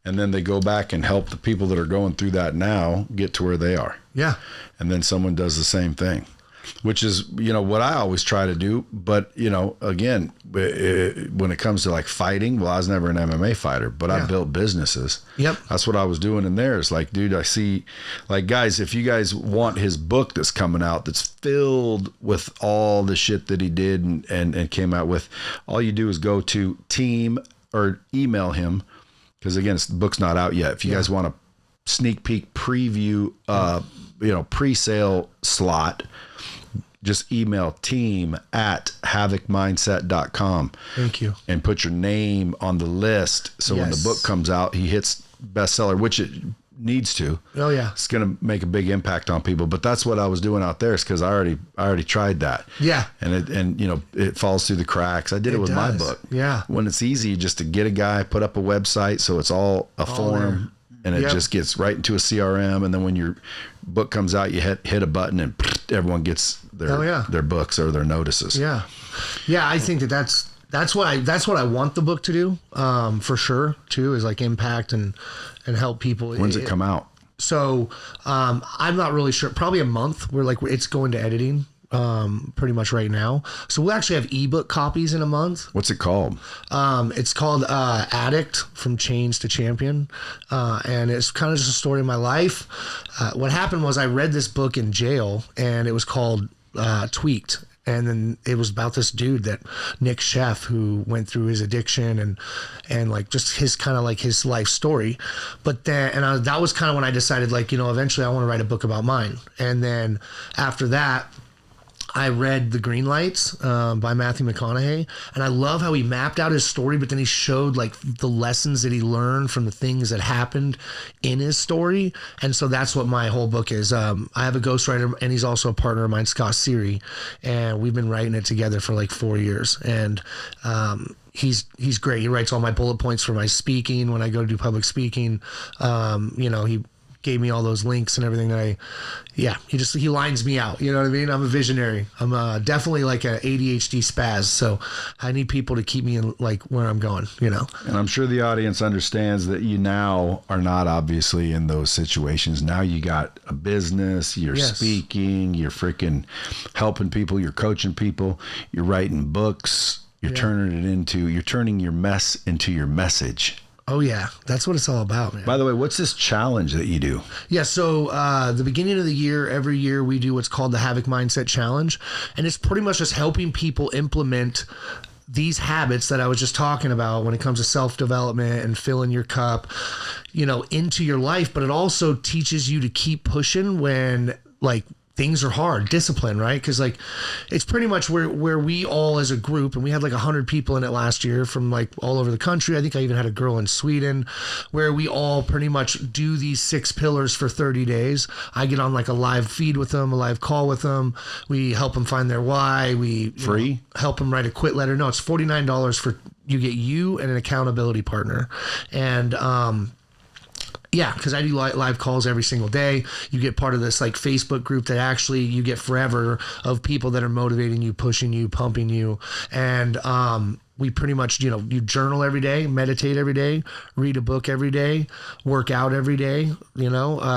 and then they go back and help the people that are going through that now get to where they are. Yeah. And then someone does the same thing, which is, what I always try to do. But, again, when it comes to fighting, well, I was never an MMA fighter, but I built businesses. Yep. That's what I was doing in there. It's like, dude, I see, guys, if you guys want his book that's coming out, that's filled with all the shit that he did and came out with, all you do is go to team or email him. Because again, the book's not out yet. If you guys want a sneak peek preview, pre-sale slot, just email team@havocmindset.com. Thank you. And put your name on the list. So when the book comes out, he hits bestseller, which it needs to. Oh yeah. It's going to make a big impact on people. But that's what I was doing out there, is because I already tried that. Yeah. And it falls through the cracks. I did it with my book. Yeah. When it's easy just to get a guy, put up a website, so it's all a form. And it just gets right into a CRM. And then when your book comes out, you hit a button and everyone gets their books or their notices. Yeah. Yeah. I think that's what I want the book to do, for sure too, is impact and help people. When's it come out? So, I'm not really sure, probably a month. It's going to editing. Pretty much right now. So we'll actually have ebook copies in a month. What's it called? It's called Addict from Chains to Champion. And it's kind of just a story of my life. What happened was I read this book in jail, and it was called Tweaked. And then it was about this dude Nick Sheff, who went through his addiction and just his kind of his life story. But then, that was kind of when I decided eventually I want to write a book about mine. And then after that, I read The Green Lights by Matthew McConaughey, and I love how he mapped out his story, but then he showed the lessons that he learned from the things that happened in his story. And so that's what my whole book is. I have a ghostwriter, and he's also a partner of mine, Scott Seary, and we've been writing it together for 4 years. And he's great. He writes all my bullet points for my speaking when I go to do public speaking. He gave me all those links and everything he lines me out. You know what I mean? I'm a visionary. I'm definitely an ADHD spaz. So I need people to keep me in where I'm going, And I'm sure the audience understands that you now are not obviously in those situations. Now you got a business, you're speaking, you're freaking helping people, you're coaching people, you're writing books, you're turning your mess into your message. Oh, yeah. That's what it's all about, man. By the way, what's this challenge that you do? Yeah, so the beginning of the year, every year we do what's called the Havoc Mindset Challenge. And it's pretty much just helping people implement these habits that I was just talking about when it comes to self-development and filling your cup, into your life. But it also teaches you to keep pushing when, things are hard, discipline, right? Because like it's pretty much where we all as a group, and we had like 100 people in it last year from like all over the country. I think I even had a girl in Sweden, where we all pretty much do these 6 pillars for 30 days. I get on like a live feed with them, a live call with them. We help them find their why. We help them write a quit letter. No, it's $49 for you get you and an accountability partner. And yeah, because I do live calls every single day. You get part of this like Facebook group that actually you get forever of people that are motivating you, pushing you, pumping you. And we pretty much, you journal every day, meditate every day, read a book every day, work out every day,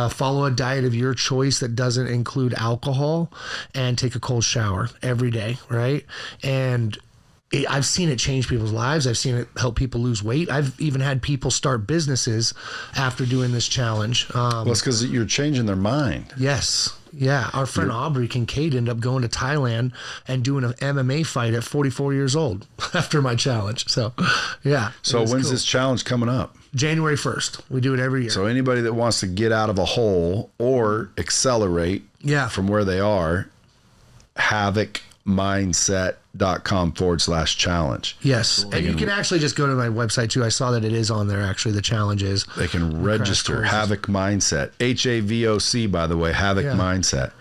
follow a diet of your choice that doesn't include alcohol, and take a cold shower every day, right? And I've seen it change people's lives. I've seen it help people lose weight. I've even had people start businesses after doing this challenge. Well, it's because you're changing their mind. Yes. Yeah. Our friend Aubrey Kincaid ended up going to Thailand and doing an MMA fight at 44 years old after my challenge. So, yeah. So when's this challenge coming up? January 1st. We do it every year. So anybody that wants to get out of a hole or accelerate from where they are, havocmindset.com/challenge. Yes. And you can actually just go to my website too. I saw that it is on there, actually, the challenge is. They can register Havoc Mindset. HAVOC, by the way, Havoc Mindset.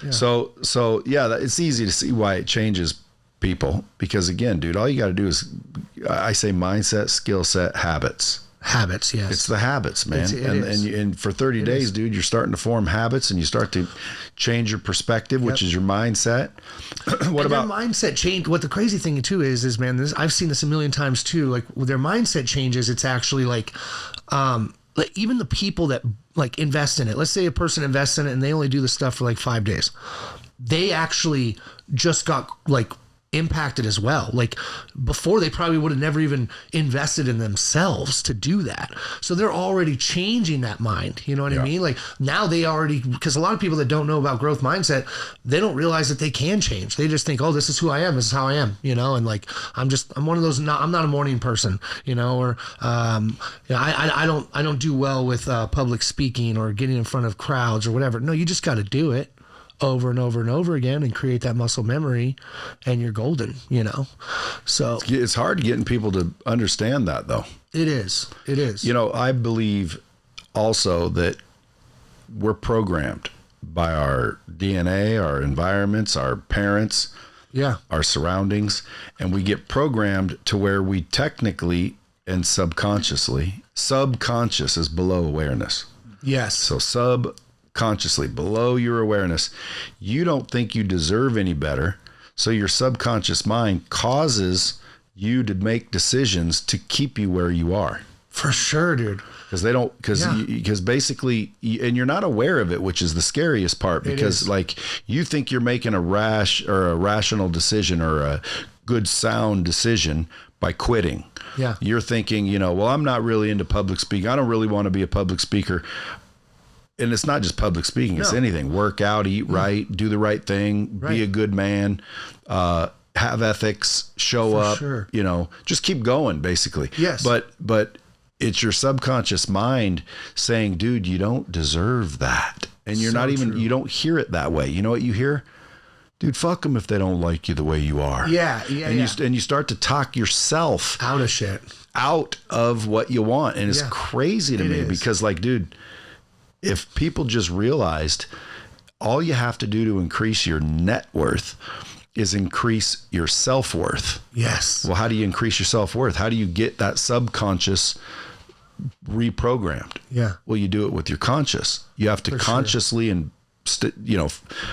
Yeah. So it's easy to see why it changes people, because again, dude, all you got to do is, I say mindset, skill set, habits. Habits, yes. It's the habits, man. And for 30 days, dude, you're starting to form habits, and you start to change your perspective, which is your mindset. What about mindset change? What the crazy thing too is man, I've seen this a million times too. Like with their mindset changes, it's actually like even the people that like invest in it. Let's say a person invests in it and they only do the stuff for like 5 days. They actually just got like impacted as well. Like before, they probably would have never even invested in themselves to do that. So they're already changing that mind. You know what I mean? Like now they already, because a lot of people that don't know about growth mindset, they don't realize that they can change. They just think, oh, this is who I am. This is how I am, and like, I'm one of those, I'm not a morning person, or, I don't do well with public speaking or getting in front of crowds or whatever. No, you just got to do it over and over and over again and create that muscle memory, and you're golden, So it's hard getting people to understand that, though. It is. I believe also that we're programmed by our DNA, our environments, our parents, our surroundings, and we get programmed to where we technically and subconsciously, subconscious is below awareness. Yes. So subconsciously, below your awareness, you don't think you deserve any better. So your subconscious mind causes you to make decisions to keep you where you are. For sure, dude. Because basically, and you're not aware of it, which is the scariest part, because like you think you're making a rash or a rational decision or a good sound decision by quitting. Yeah. You're thinking, well, I'm not really into public speaking. I don't really want to be a public speaker. And it's not just public speaking, it's anything. Work out, eat right, do the right thing, be a good man, have ethics, show up, just keep going, basically. Yes. But it's your subconscious mind saying, dude, you don't deserve that. And you're not even, you don't hear it that way. You know what you hear? Dude, fuck them if they don't like you the way you are. Yeah. And you start to talk yourself out of shit, out of what you want. And it's crazy to me because like, dude, if people just realized all you have to do to increase your net worth is increase your self-worth. Yes. Well, how do you increase your self-worth? How do you get that subconscious reprogrammed? Yeah. Well, you do it with your conscious. You have to consciously and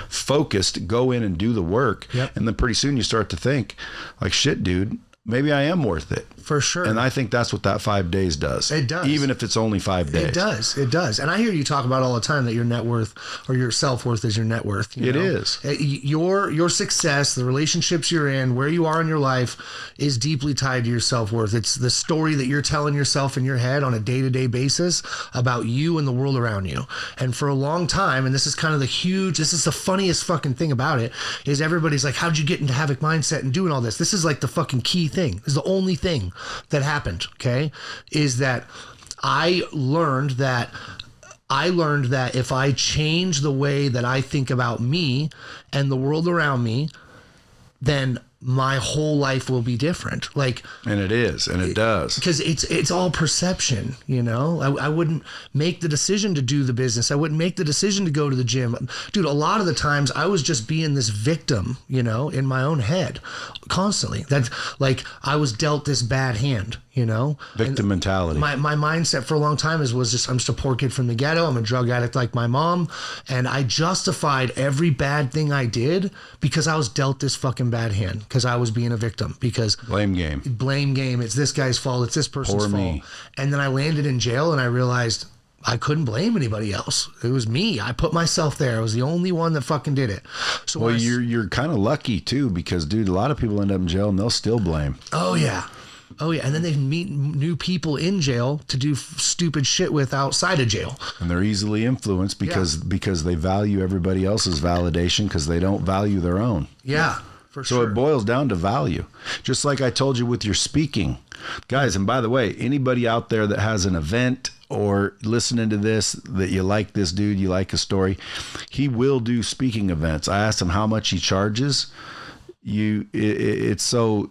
focused go in and do the work. Yep. And then pretty soon you start to think like, shit, dude, maybe I am worth it. For sure. And I think that's what that 5 days does. It does. Even if it's only 5 days. It does. And I hear you talk about all the time that your net worth or your self-worth is your net worth. It is. Your success, the relationships you're in, where you are in your life is deeply tied to your self-worth. It's the story that you're telling yourself in your head on a day-to-day basis about you and the world around you. And for a long time, and this is kind of this is the funniest fucking thing about it, is everybody's like, how'd you get into Havoc Mindset and doing all this? This is like the fucking key thing. This is the only thing that happened, okay, is that I learned that I learned that if I change the way that I think about me and the world around me, then my whole life will be different. Like, and it is, and it does, because it's all perception. You know, I wouldn't make the decision to do the business. I wouldn't make the decision to go to the gym, dude. A lot of the times I was just being this victim, you know, in my own head constantly. That's like, I was dealt this bad hand, you know, victim mentality. My mindset for a long time was just, I'm just a poor kid from the ghetto. I'm a drug addict like my mom. And I justified every bad thing I did because I was dealt this fucking bad hand, because I was being a victim, because blame game. It's this guy's fault. It's this person's fault. Me. And then I landed in jail and I realized I couldn't blame anybody else. It was me. I put myself there. I was the only one that fucking did it. So well, you're kind of lucky too, because dude, a lot of people end up in jail and they'll still blame. Oh yeah. Oh yeah, and then they meet new people in jail to do stupid shit with outside of jail. And they're easily influenced because they value everybody else's validation because they don't value their own. Yeah, for sure. So it boils down to value. Just like I told you with your speaking. Guys, and by the way, anybody out there that has an event or listening to this, that you like this dude, you like his story, he will do speaking events. I asked him how much he charges. It's so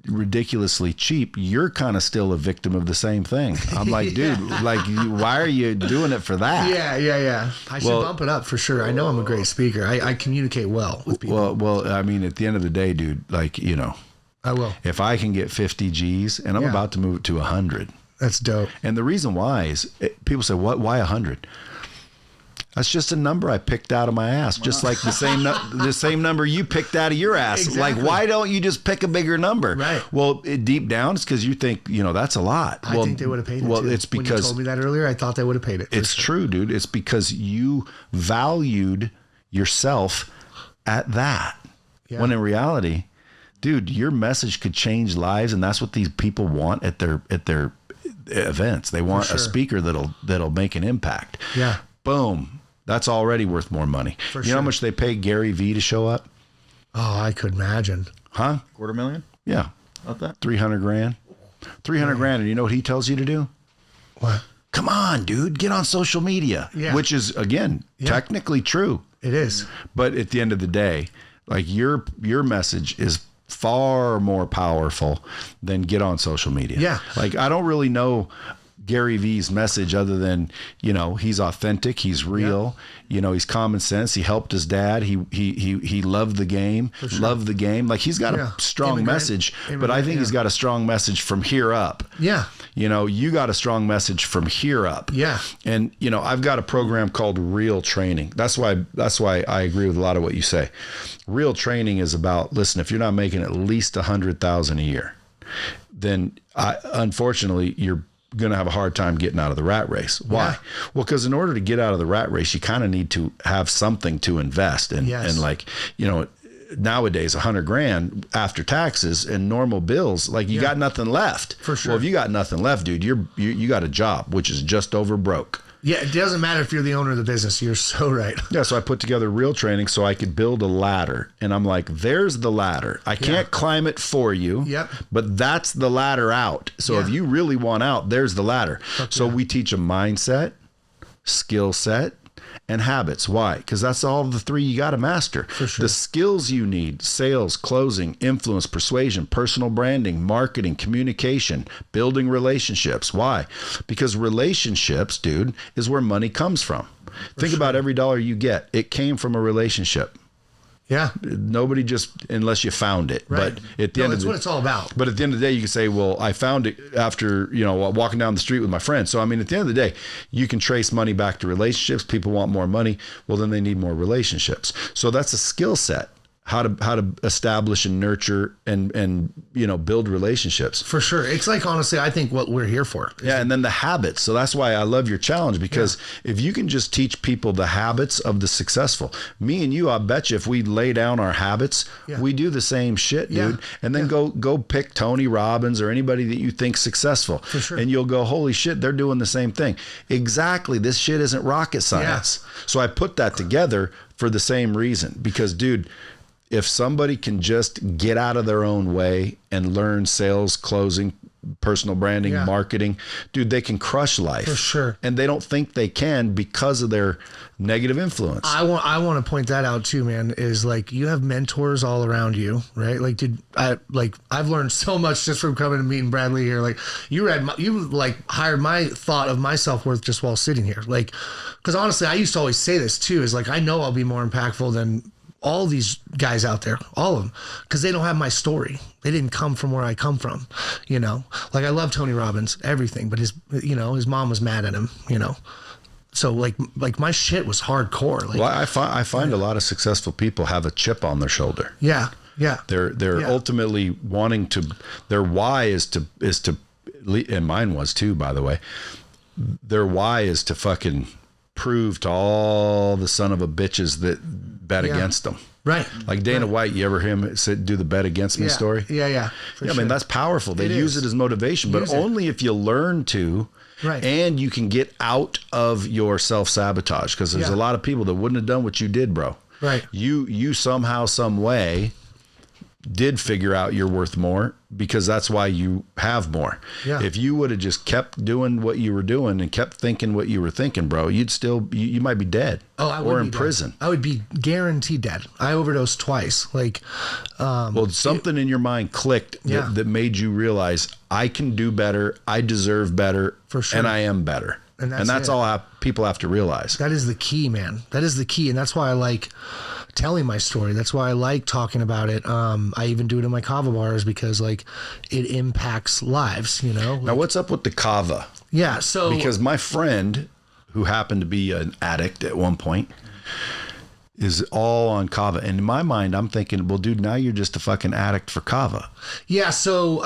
ridiculously cheap. You're kind of still a victim of the same thing. I'm like, dude, like, why are you doing it for that? Yeah. I should bump it up for sure. I know I'm a great speaker. I communicate well with people. Well, I mean, at the end of the day, dude, like, you know, I will. If I can get 50 G's, and I'm about to move it to 100. That's dope. And the reason why is people say, what? Why 100? That's just a number I picked out of my ass, just like the same number you picked out of your ass. Exactly. Like, why don't you just pick a bigger number? Right. Well, deep down, it's because you think, you know, that's a lot. I think they would have paid it. Well, too. It's because when you told me that earlier, I thought they would have paid it. It's true, dude. It's because you valued yourself at that. Yeah. When in reality, dude, your message could change lives, and that's what these people want at their events. They want a speaker that'll make an impact. Yeah. Boom. That's already worth more money. You know how much they pay Gary Vee to show up? Oh, I could imagine. Huh? $250,000? Yeah. About that? 300 grand. 300 grand. And you know what he tells you to do? What? Come on, dude, get on social media. Yeah. Which is, again, technically true. It is. But at the end of the day, like, your message is far more powerful than get on social media. Yeah. Like, I don't really know Gary Vee's message other than, you know, he's authentic, he's real, you know, he's common sense. He helped his dad. He loved the game, loved the game. Like, he's got a strong message, but I think he's got a strong message from here up. Yeah. You know, you got a strong message from here up. Yeah. And, you know, I've got a program called Real Training. That's why I agree with a lot of what you say. Real Training is about, listen, if you're not making at least 100,000 a year, then unfortunately you're going to have a hard time getting out of the rat race. Why? Yeah. Well, because in order to get out of the rat race, you kind of need to have something to invest in. Yes. And like, you know, nowadays 100 grand after taxes and normal bills, like, you got nothing left. For sure. Well, if you got nothing left, dude, you got a job, which is just over broke. Yeah, it doesn't matter if you're the owner of the business. You're so right. Yeah, so I put together Real Training so I could build a ladder. And I'm like, there's the ladder. I can't climb it for you, but that's the ladder out. So if you really want out, there's the ladder. So we teach a mindset, skill set, and habits. Why? Because that's all the three you got to master. For sure. The skills you need: sales, closing, influence, persuasion, personal branding, marketing, communication, building relationships. Why? Because relationships, dude, is where money comes from. Think about every dollar you get. It came from a relationship. Yeah. Nobody just, unless you found it. Right. But at the end of what it's all about. But at the end of the day, you can say, well, I found it after, you know, walking down the street with my friends. So, I mean, at the end of the day, you can trace money back to relationships. People want more money. Well, then they need more relationships. So that's a skill set. How to establish and nurture and you know, build relationships. For sure. It's like, honestly, I think what we're here for. Yeah, and then the habits. So that's why I love your challenge, because if you can just teach people the habits of the successful, me and you, I bet you if we lay down our habits, we do the same shit, dude. And then go pick Tony Robbins or anybody that you think successful. For sure. And you'll go, holy shit, they're doing the same thing. Exactly. This shit isn't rocket science. So I put that together for the same reason, because, dude, if somebody can just get out of their own way and learn sales, closing, personal branding, marketing, dude, they can crush life. For sure. And they don't think they can because of their negative influence. I want to point that out too, man, is like you have mentors all around you, right? Like, I've learned so much just from coming and meeting Brad Lea here. Like you hired my thought of my self-worth just while sitting here. Like, because honestly, I used to always say this too, is like, I know I'll be more impactful than all these guys out there, all of them, because they don't have my story. They didn't come from where I come from, you know? Like, I love Tony Robbins, everything, but his mom was mad at him, you know? So like my shit was hardcore. Like, well, I find a lot of successful people have a chip on their shoulder. Yeah. Yeah. They're ultimately wanting to, their why is to, and mine was too, by the way, their why is to fucking prove to all the son of a bitches that bet against them. Right. Like Dana White, you ever hear him do the bet against me story? Yeah. I mean, that's powerful. They use it as motivation, but only if you learn to. Right. And you can get out of your self-sabotage, because there's a lot of people that wouldn't have done what you did, bro. Right. You somehow, some way did figure out you're worth more, because that's why you have more. Yeah. If you would have just kept doing what you were doing and kept thinking what you were thinking, bro, you'd still, you might be dead. Oh, I would or in prison. I would be guaranteed dead. I overdosed twice. Like, well, something in your mind clicked that made you realize I can do better. I deserve better. For sure. And I am better. And that's all people have to realize. That is the key, man. That is the key. And that's why I like telling my story. That's why I like talking about it. I even do it in my Kava bars, because like it impacts lives, you know? Like, now what's up with the Kava? Yeah. So, because my friend, who happened to be an addict at one point, is all on Kava. And in my mind, I'm thinking, well, dude, now you're just a fucking addict for Kava. Yeah. So,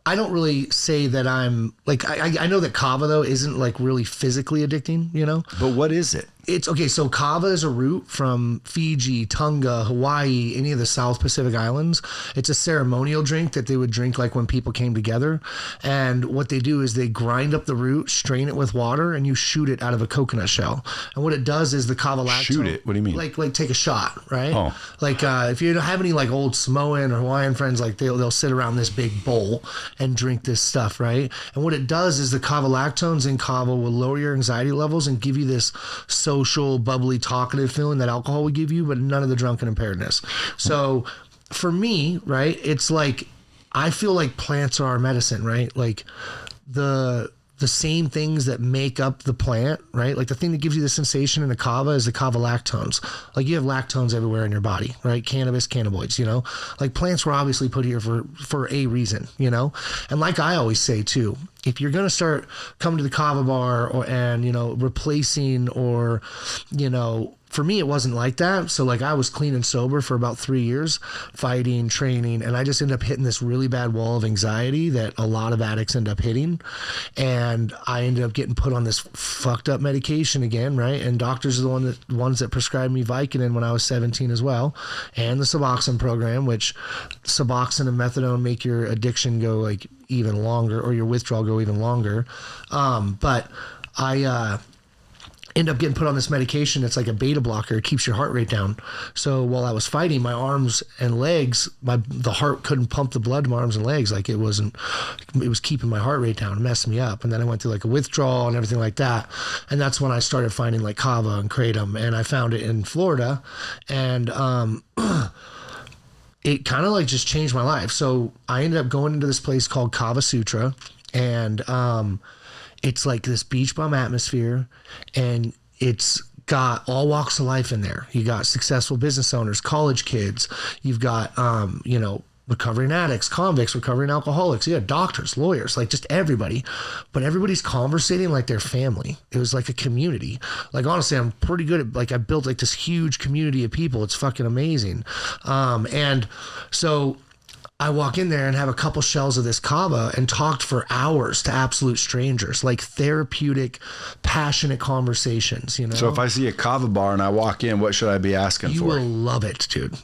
I don't really say that I'm like, I know that Kava though isn't like really physically addicting, you know? But what is it? It's okay. So Kava is a root from Fiji, Tonga, Hawaii, any of the South Pacific Islands. It's a ceremonial drink that they would drink like when people came together. And what they do is they grind up the root, strain it with water, and you shoot it out of a coconut shell. And what it does is the Kava lactose. Shoot it? What do you mean? Like take a shot, right? Oh. Like if you have any like old Samoan or Hawaiian friends, like they'll sit around this big bowl and drink this stuff, right? And what it does is the Kava lactones in Kava will lower your anxiety levels and give you this social, bubbly, talkative feeling that alcohol would give you, but none of the drunken impairedness. So for me, right, it's like, I feel like plants are our medicine, right? Like the same things that make up the plant, right? Like the thing that gives you the sensation in the Kava is the Kava lactones. Like you have lactones everywhere in your body, right? Cannabis, cannabinoids, you know? Like plants were obviously put here for a reason, you know? And like I always say too, if you're going to start coming to the Kava bar and, you know, replacing or, you know, for me, it wasn't like that. So like I was clean and sober for about 3 years, fighting, training, and I just ended up hitting this really bad wall of anxiety that a lot of addicts end up hitting. And I ended up getting put on this fucked up medication again, right? And doctors are the ones that prescribed me Vicodin when I was 17 as well, and the Suboxone program, which Suboxone and methadone make your addiction go like even longer, or your withdrawal go even longer. But I end up getting put on this medication. It's like a beta blocker. It keeps your heart rate down. So while I was fighting, my arms and legs, the heart couldn't pump the blood to my arms and legs. Like it was keeping my heart rate down, messing me up. And then I went through like a withdrawal and everything like that. And that's when I started finding like Kava and Kratom, and I found it in Florida. And, it kind of like just changed my life. So I ended up going into this place called Kava Sutra, and, it's like this beach bum atmosphere, and it's got all walks of life in there. You got successful business owners, college kids. You've got, you know, recovering addicts, convicts, recovering alcoholics. You got doctors, lawyers, like just everybody. But everybody's conversating like their family. It was like a community. Like, honestly, I'm pretty good at, like, I built like this huge community of people. It's fucking amazing. And so I walk in there and have a couple shells of this Kava and talked for hours to absolute strangers, like therapeutic, passionate conversations, you know? So if I see a Kava bar and I walk in, what should I be asking for? You will love it, dude.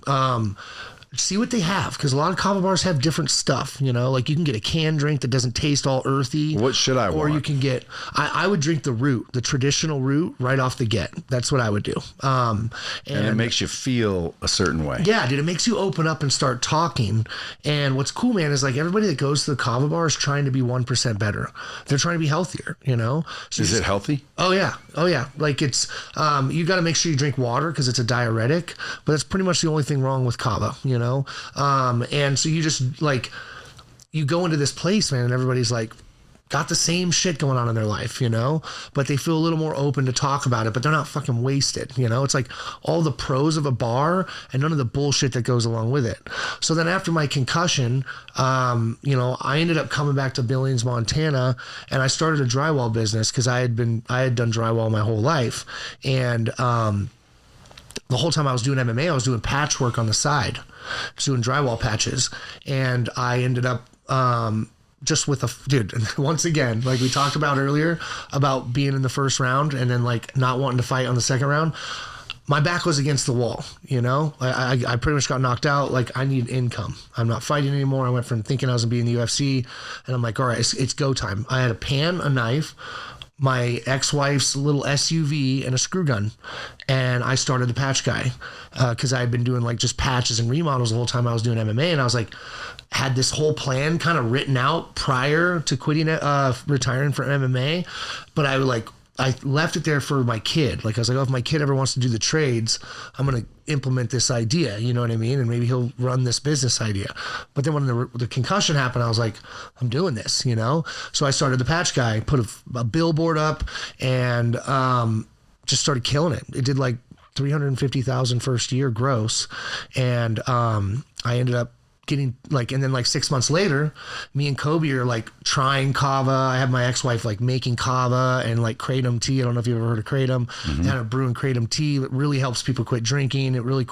see what they have, because a lot of kava bars have different stuff, you know, like you can get a canned drink that doesn't taste all earthy. What should I want? Or you can get, I would drink the root, the traditional root right off the get. That's what I would do. And it makes you feel a certain way. Yeah, dude, it makes you open up and start talking. And what's cool, man, is like everybody that goes to the kava bar is trying to be 1% better. They're trying to be healthier, you know? So is it healthy? Oh yeah. Like it's, you got to make sure you drink water because it's a diuretic, but that's pretty much the only thing wrong with kava, you know? And so you just like, you go into this place, man, and everybody's like, got the same shit going on in their life, you know, but they feel a little more open to talk about it, but they're not fucking wasted, you know. It's like all the pros of a bar and none of the bullshit that goes along with it. So then after my concussion, you know, I ended up coming back to Billings, Montana, and I started a drywall business because I had done drywall my whole life. And the whole time I was doing MMA, I was doing patchwork on the side, just doing drywall patches. And I ended up, just with dude, once again, like we talked about earlier about being in the first round and then like not wanting to fight on the second round, my back was against the wall, you know. I pretty much got knocked out. Like, I need income. I'm not fighting anymore. I went from thinking I was gonna be in the UFC, and I'm like, all right, it's go time. I had a pan, a knife, my ex-wife's little SUV, and a screw gun, and I started the patch guy because I had been doing like just patches and remodels the whole time I was doing MMA, and I was like, had this whole plan kind of written out prior to quitting, retiring from MMA, but I left it there for my kid. Like, I was like, oh, if my kid ever wants to do the trades, I'm going to implement this idea, you know what I mean? And maybe he'll run this business idea. But then when the concussion happened, I was like, I'm doing this, you know? So I started the patch guy, put a billboard up, and just started killing it. It did like 350,000 first year gross. And I ended up getting like, and then like 6 months later, me and Kobe are like trying kava. I have my ex-wife like making kava and like kratom tea. I don't know if you've ever heard of kratom. Mm-hmm. Kind of brewing kratom tea. It really helps people quit drinking. It really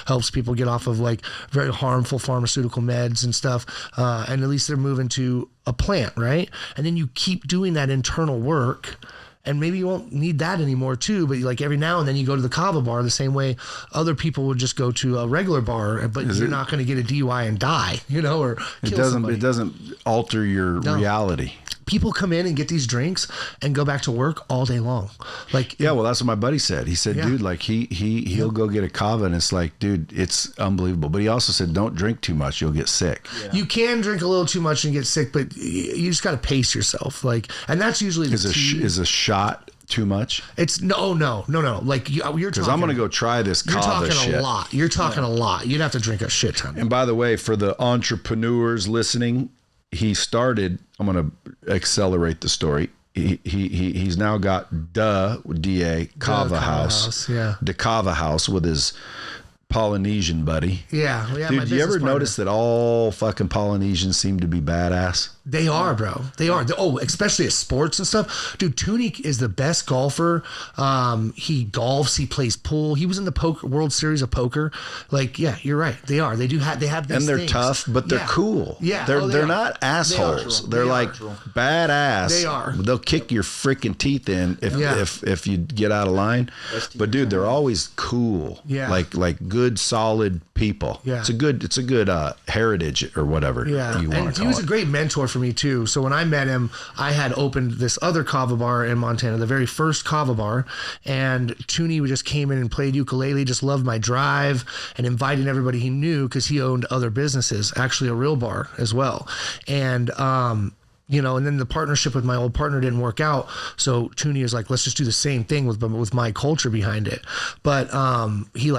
helps people get off of like very harmful pharmaceutical meds and stuff. And at least they're moving to a plant, right? And then you keep doing that internal work. And maybe you won't need that anymore too, but like every now and then you go to the kava bar the same way other people would just go to a regular bar, but you're not going to get a DUI and die, you know, or kill somebody. It doesn't alter your reality. People come in and get these drinks and go back to work all day long. Like, yeah, well, that's what my buddy said. He said, dude, like he'll go get a kava, and it's like, dude, it's unbelievable. But he also said, don't drink too much, you'll get sick. Yeah. You can drink a little too much and get sick, but you just got to pace yourself. Like, and that's usually is a shot too much? It's no. Like you're talking, because I'm gonna go try this kava shit. You're talking a lot. You're talking a lot. You'd have to drink a shit ton. And by the way, for the entrepreneurs listening, he started. I'm gonna accelerate the story. He's now got DaKava House. Yeah, DaKava House with his Polynesian buddy. Yeah. Dude, do you ever notice that all fucking Polynesians seem to be badass? They are, bro. They are. Oh, especially at sports and stuff. Dude, Tunic is the best golfer. He golfs. He plays pool. He was in the World Series of Poker. Like, yeah, you're right. They are. They do have. They have these and they're things. Tough, but they're cool. Yeah, they're not assholes. They're like badass. They are. They'll kick your freaking teeth in if you get out of line. But dude, they're always cool. Yeah, like good, solid people. Yeah, it's a good heritage or whatever. Yeah, you want to call it. He was a great mentor for me too. So when I met him, I had opened this other kava bar in Montana, the very first kava bar, and Toonie just came in and played ukulele, just loved my drive, and invited everybody he knew because he owned other businesses, actually a real bar as well. And you know, and then the partnership with my old partner didn't work out. So Toonie was like, let's just do the same thing with my culture behind it. But he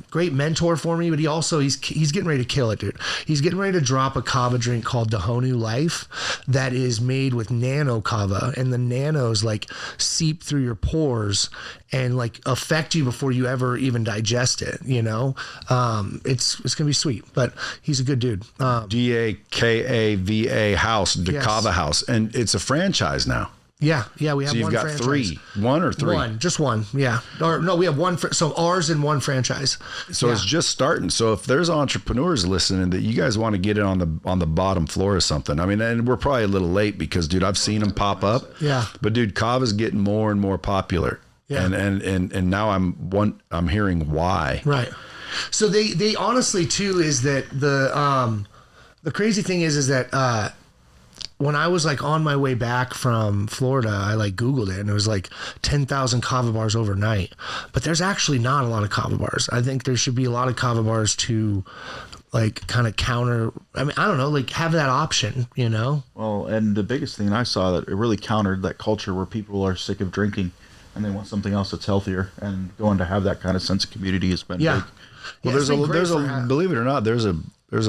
great mentor for me, but he also, he's getting ready to kill it, dude. He's getting ready to drop a kava drink called Dahonu Life that is made with nano kava, and the nanos like seep through your pores and like affect you before you ever even digest it, you know? It's gonna be sweet, but he's a good dude. DaKava House, DaKava House, and it's a franchise now. Yeah, we have one franchise. So you've got three. One or three? Just one, yeah. Or no, we have one, so ours and one franchise. So it's just starting. So if there's entrepreneurs listening that you guys want to get it on the bottom floor or something, I mean, and we're probably a little late because, dude, I've seen them pop up. Yeah. But dude, Kava's getting more and more popular. Yeah. And now I'm hearing why. Right. So they honestly too is that the crazy thing is that when I was like on my way back from Florida, I like Googled it and it was like 10,000 Kava bars overnight. But there's actually not a lot of Kava bars. I think there should be a lot of Kava bars to like kind of counter. I mean, I don't know, like have that option, you know? Well, and the biggest thing I saw that it really countered that culture where people are sick of drinking and they want something else that's healthier, and going to have that kind of sense of community has been big. Well, there's a believe it or not, there's a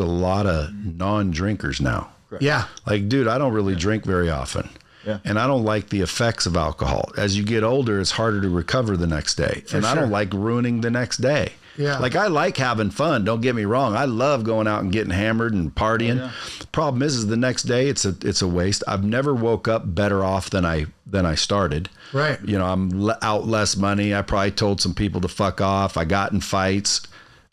lot of non-drinkers now. Correct. Yeah. Like, dude, I don't really drink very often. Yeah. And I don't like the effects of alcohol. As you get older, it's harder to recover the next day. I don't like ruining the next day. Yeah. Like, I like having fun. Don't get me wrong. I love going out and getting hammered and partying. Yeah. Problem is the next day it's a waste. I've never woke up better off than I started. Right. You know, I'm out less money. I probably told some people to fuck off. I got in fights.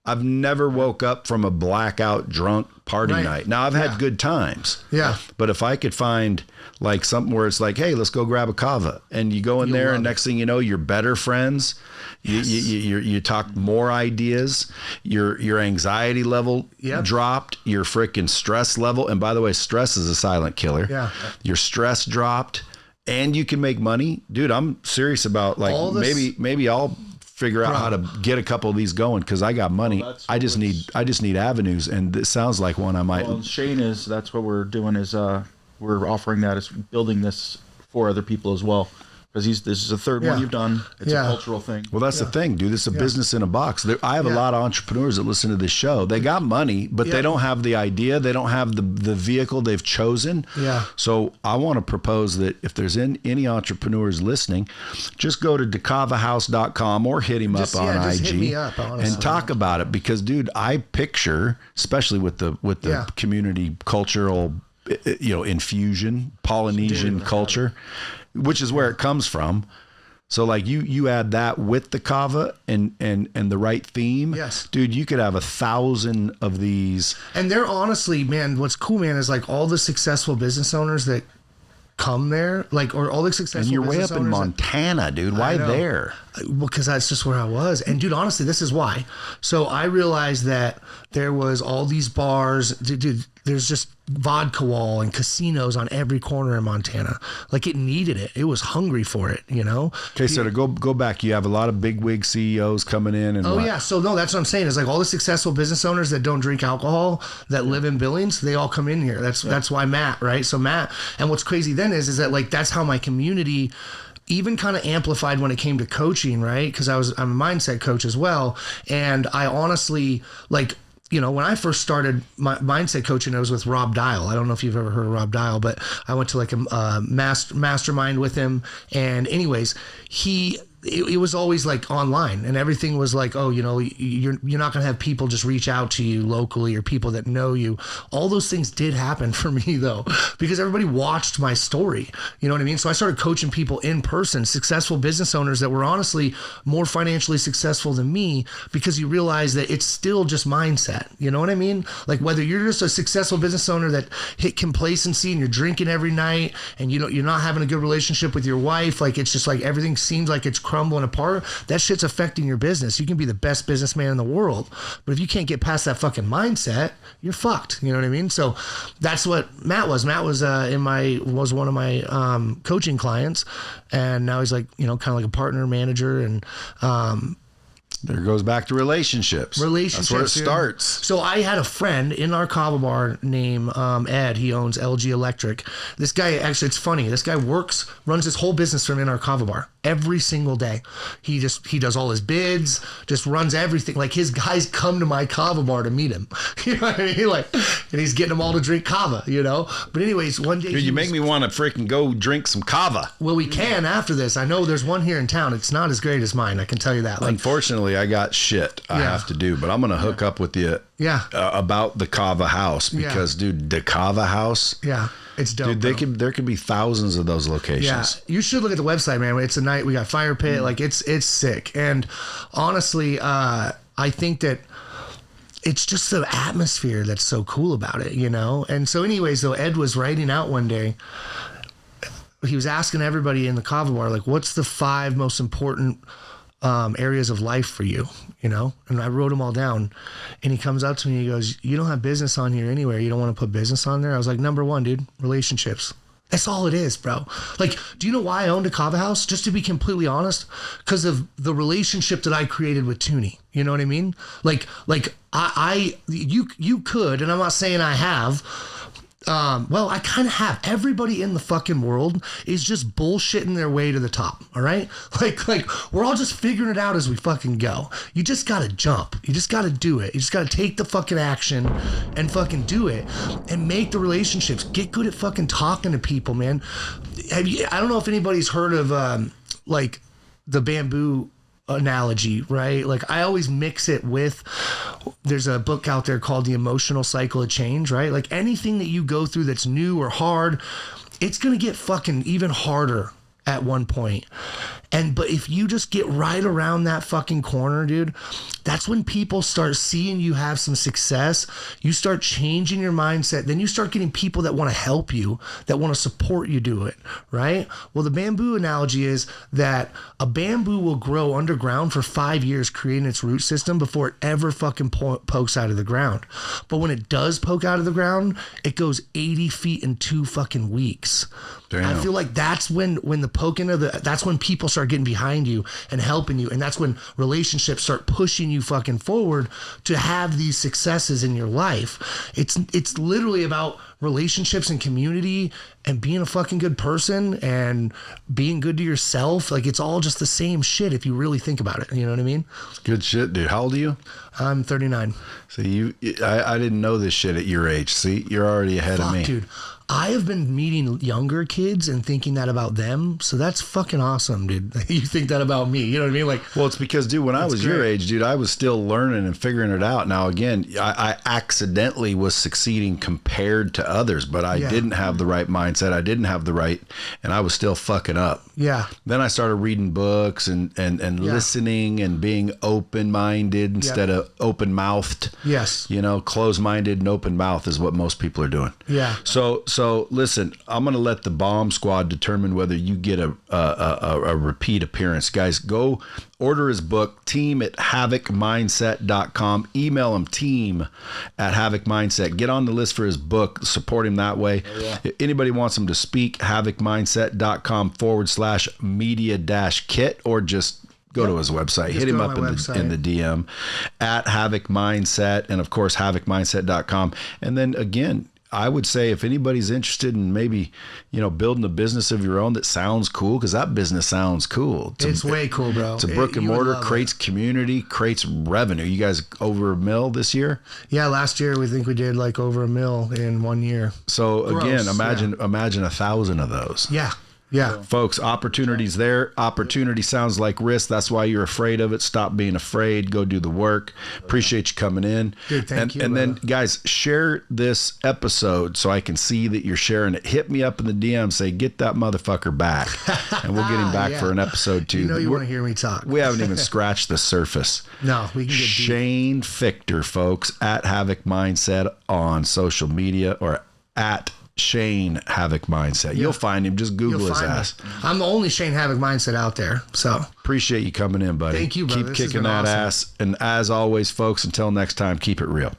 I've never woke up from a blackout drunk party night. Now, I've had good times. Yeah. But if I could find like something where it's like, hey, let's go grab a Kava, and you go in there and next thing you know, you're better friends. Yes. You talk more ideas. Your anxiety level dropped. Your freaking stress level. And by the way, stress is a silent killer. Yeah. Your stress dropped and you can make money. Dude, I'm serious about like maybe I'll figure out how to get a couple of these going because I got money. Well, I just need avenues, and this sounds like one I might. Well, Shane that's what we're doing is we're offering that as building this for other people as well. Because this is the third one you've done. It's a cultural thing. Well, that's the thing, dude. This is a business in a box. I have a lot of entrepreneurs that listen to this show. They got money, but they don't have the idea. They don't have the vehicle they've chosen. Yeah. So I want to propose that if there's any entrepreneurs listening, just go to DaKavaHouse.com or hit him up on IG hit me up, and talk about it. Because, dude, I picture, especially with the community cultural, infusion, Polynesian culture, which is where it comes from. So like you add that with the Kava and the right theme. Yes. Dude, you could have 1,000 of these. And they're honestly, man, what's cool, man, is like all the successful business owners that come there, like, or all the successful and you're way business up in Montana, dude. Why there? Well, because that's just where I was. And dude, honestly, this is why. So I realized that there was all these bars, dude, there's just vodka wall and casinos on every corner in Montana. Like it needed it. It was hungry for it, you know? Okay, so to go back, you have a lot of big wig CEOs coming in and yeah. So no, that's what I'm saying. Is like all the successful business owners that don't drink alcohol, that live in Billings, they all come in here. That's why Matt, right? So Matt, and what's crazy then is that like that's how my community even kind of amplified when it came to coaching, right? Because I'm a mindset coach as well. And I honestly, like, you know, when I first started my mindset coaching, I was with Rob Dial. I don't know if you've ever heard of Rob Dial, but I went to like a mastermind with him. And anyways, it was always like online, and everything was like, oh, you know, you're not going to have people just reach out to you locally or people that know you. All those things did happen for me though, because everybody watched my story. You know what I mean? So I started coaching people in person, successful business owners that were honestly more financially successful than me, because you realize that it's still just mindset. You know what I mean? Like whether you're just a successful business owner that hit complacency and you're drinking every night and you're not having a good relationship with your wife, like it's just like everything seems like it's crumbling apart, that shit's affecting your business. You can be the best businessman in the world, but if you can't get past that fucking mindset, you're fucked. You know what I mean? So that's what Matt was. Matt was was one of my coaching clients, and now he's like, you know, kind of like a partner, manager, and there goes back to relationships. That's where it starts. So I had a friend in our Kava bar named Ed. He owns LG Electric. This guy, actually, it's funny. This guy runs his whole business from in our Kava bar every single day. He does all his bids, just runs everything. Like his guys come to my Kava bar to meet him. You know what I mean? Like, and he's getting them all to drink Kava, you know? But anyways, one day... Dude, you make me want to freaking go drink some Kava. Well, we can after this. I know there's one here in town. It's not as great as mine. I can tell you that. Like, unfortunately, I got shit I have to do, but I'm going to hook up with you about the Kava House because, dude, DaKava House. Yeah. It's dope. Dude, there could be thousands of those locations. Yeah, you should look at the website, man. It's a night. We got fire pit. Like it's sick. And honestly, I think that it's just the atmosphere that's so cool about it, you know. And so, anyways, though, Ed was writing out one day. He was asking everybody in the Kava bar, like, what's the 5 most important areas of life for you, you know? And I wrote them all down, and he comes up to me and he goes, you don't have business on here anywhere. You don't want to put business on there? I was like, number one, dude, relationships. That's all it is, bro. Like, do you know why I owned DaKava House? Just to be completely honest, because of the relationship that I created with Toonie. You know what I mean? Like you could, and I'm not saying I have. Well, I kind of have. Everybody in the fucking world is just bullshitting their way to the top. All right. Like we're all just figuring it out as we fucking go. You just got to jump. You just got to do it. You just got to take the fucking action and fucking do it and make the relationships. Get good at fucking talking to people, man. I don't know if anybody's heard of, like the bamboo analogy, right? Like I always mix it with, there's a book out there called The Emotional Cycle of Change, right? Like anything that you go through that's new or hard, it's going to get fucking even harder at one point. But if you just get right around that fucking corner, dude, that's when people start seeing you have some success. You start changing your mindset. Then you start getting people that want to help you, that want to support you do it, right? Well, the bamboo analogy is that a bamboo will grow underground for 5 years, creating its root system before it ever fucking pokes out of the ground. But when it does poke out of the ground, it goes 80 feet in 2 fucking weeks. Damn. I feel like that's when the poking of that's when people start getting behind you and helping you. And that's when relationships start pushing you fucking forward to have these successes in your life. It's literally about relationships and community and being a fucking good person and being good to yourself. Like it's all just the same shit if you really think about it. You know what I mean? It's good shit, dude. How old are you? I'm 39. So I didn't know this shit at your age. See, you're already ahead of me. Dude. I have been meeting younger kids and thinking that about them. So that's fucking awesome, dude. You think that about me. You know what I mean? Like, well, it's because, dude, when I was your age, dude, I was still learning and figuring it out. Now, again, I accidentally was succeeding compared to others, but I didn't have the right mindset. I didn't have the right, and I was still fucking up. Yeah. Then I started reading books and listening and being open-minded instead of open-mouthed. Yes. You know, closed-minded and open-mouthed is what most people are doing. Yeah. So listen, I'm going to let the bomb squad determine whether you get a repeat appearance. Guys, go order his book, team@havocmindset.com. Email him, team@havocmindset. Get on the list for his book. Support him that way. Oh, yeah. If anybody wants him to speak, havocmindset.com/media-kit, or just go to his website. Hit him up in the DM at Havoc Mindset, and of course havocmindset.com. And then again, I would say if anybody's interested in maybe, building a business of your own that sounds cool, because that business sounds cool. It's way cool, bro. It's a brick and mortar, creates community, creates revenue. You guys over $1 million this year? Yeah, last year we think we did like over $1 million in 1 year. So again, imagine 1,000 of those. Yeah. Yeah. Folks, opportunities there. Opportunity sounds like risk. That's why you're afraid of it. Stop being afraid. Go do the work. Appreciate you coming in. Dude, thank you. And then, guys, share this episode so I can see that you're sharing it. Hit me up in the DM. Say, get that motherfucker back. And we'll get him back for an episode 2. You want to hear me talk. We haven't even scratched the surface. No, we can get deep. Shane Fichter, folks, at Havoc Mindset on social media, or at Shane Havoc Mindset. You'll find him. Just Google his ass. I'm the only Shane Havoc Mindset out there. So appreciate you coming in, buddy. Thank you, brother. Keep kicking that ass. And as always, folks, until next time, keep it real.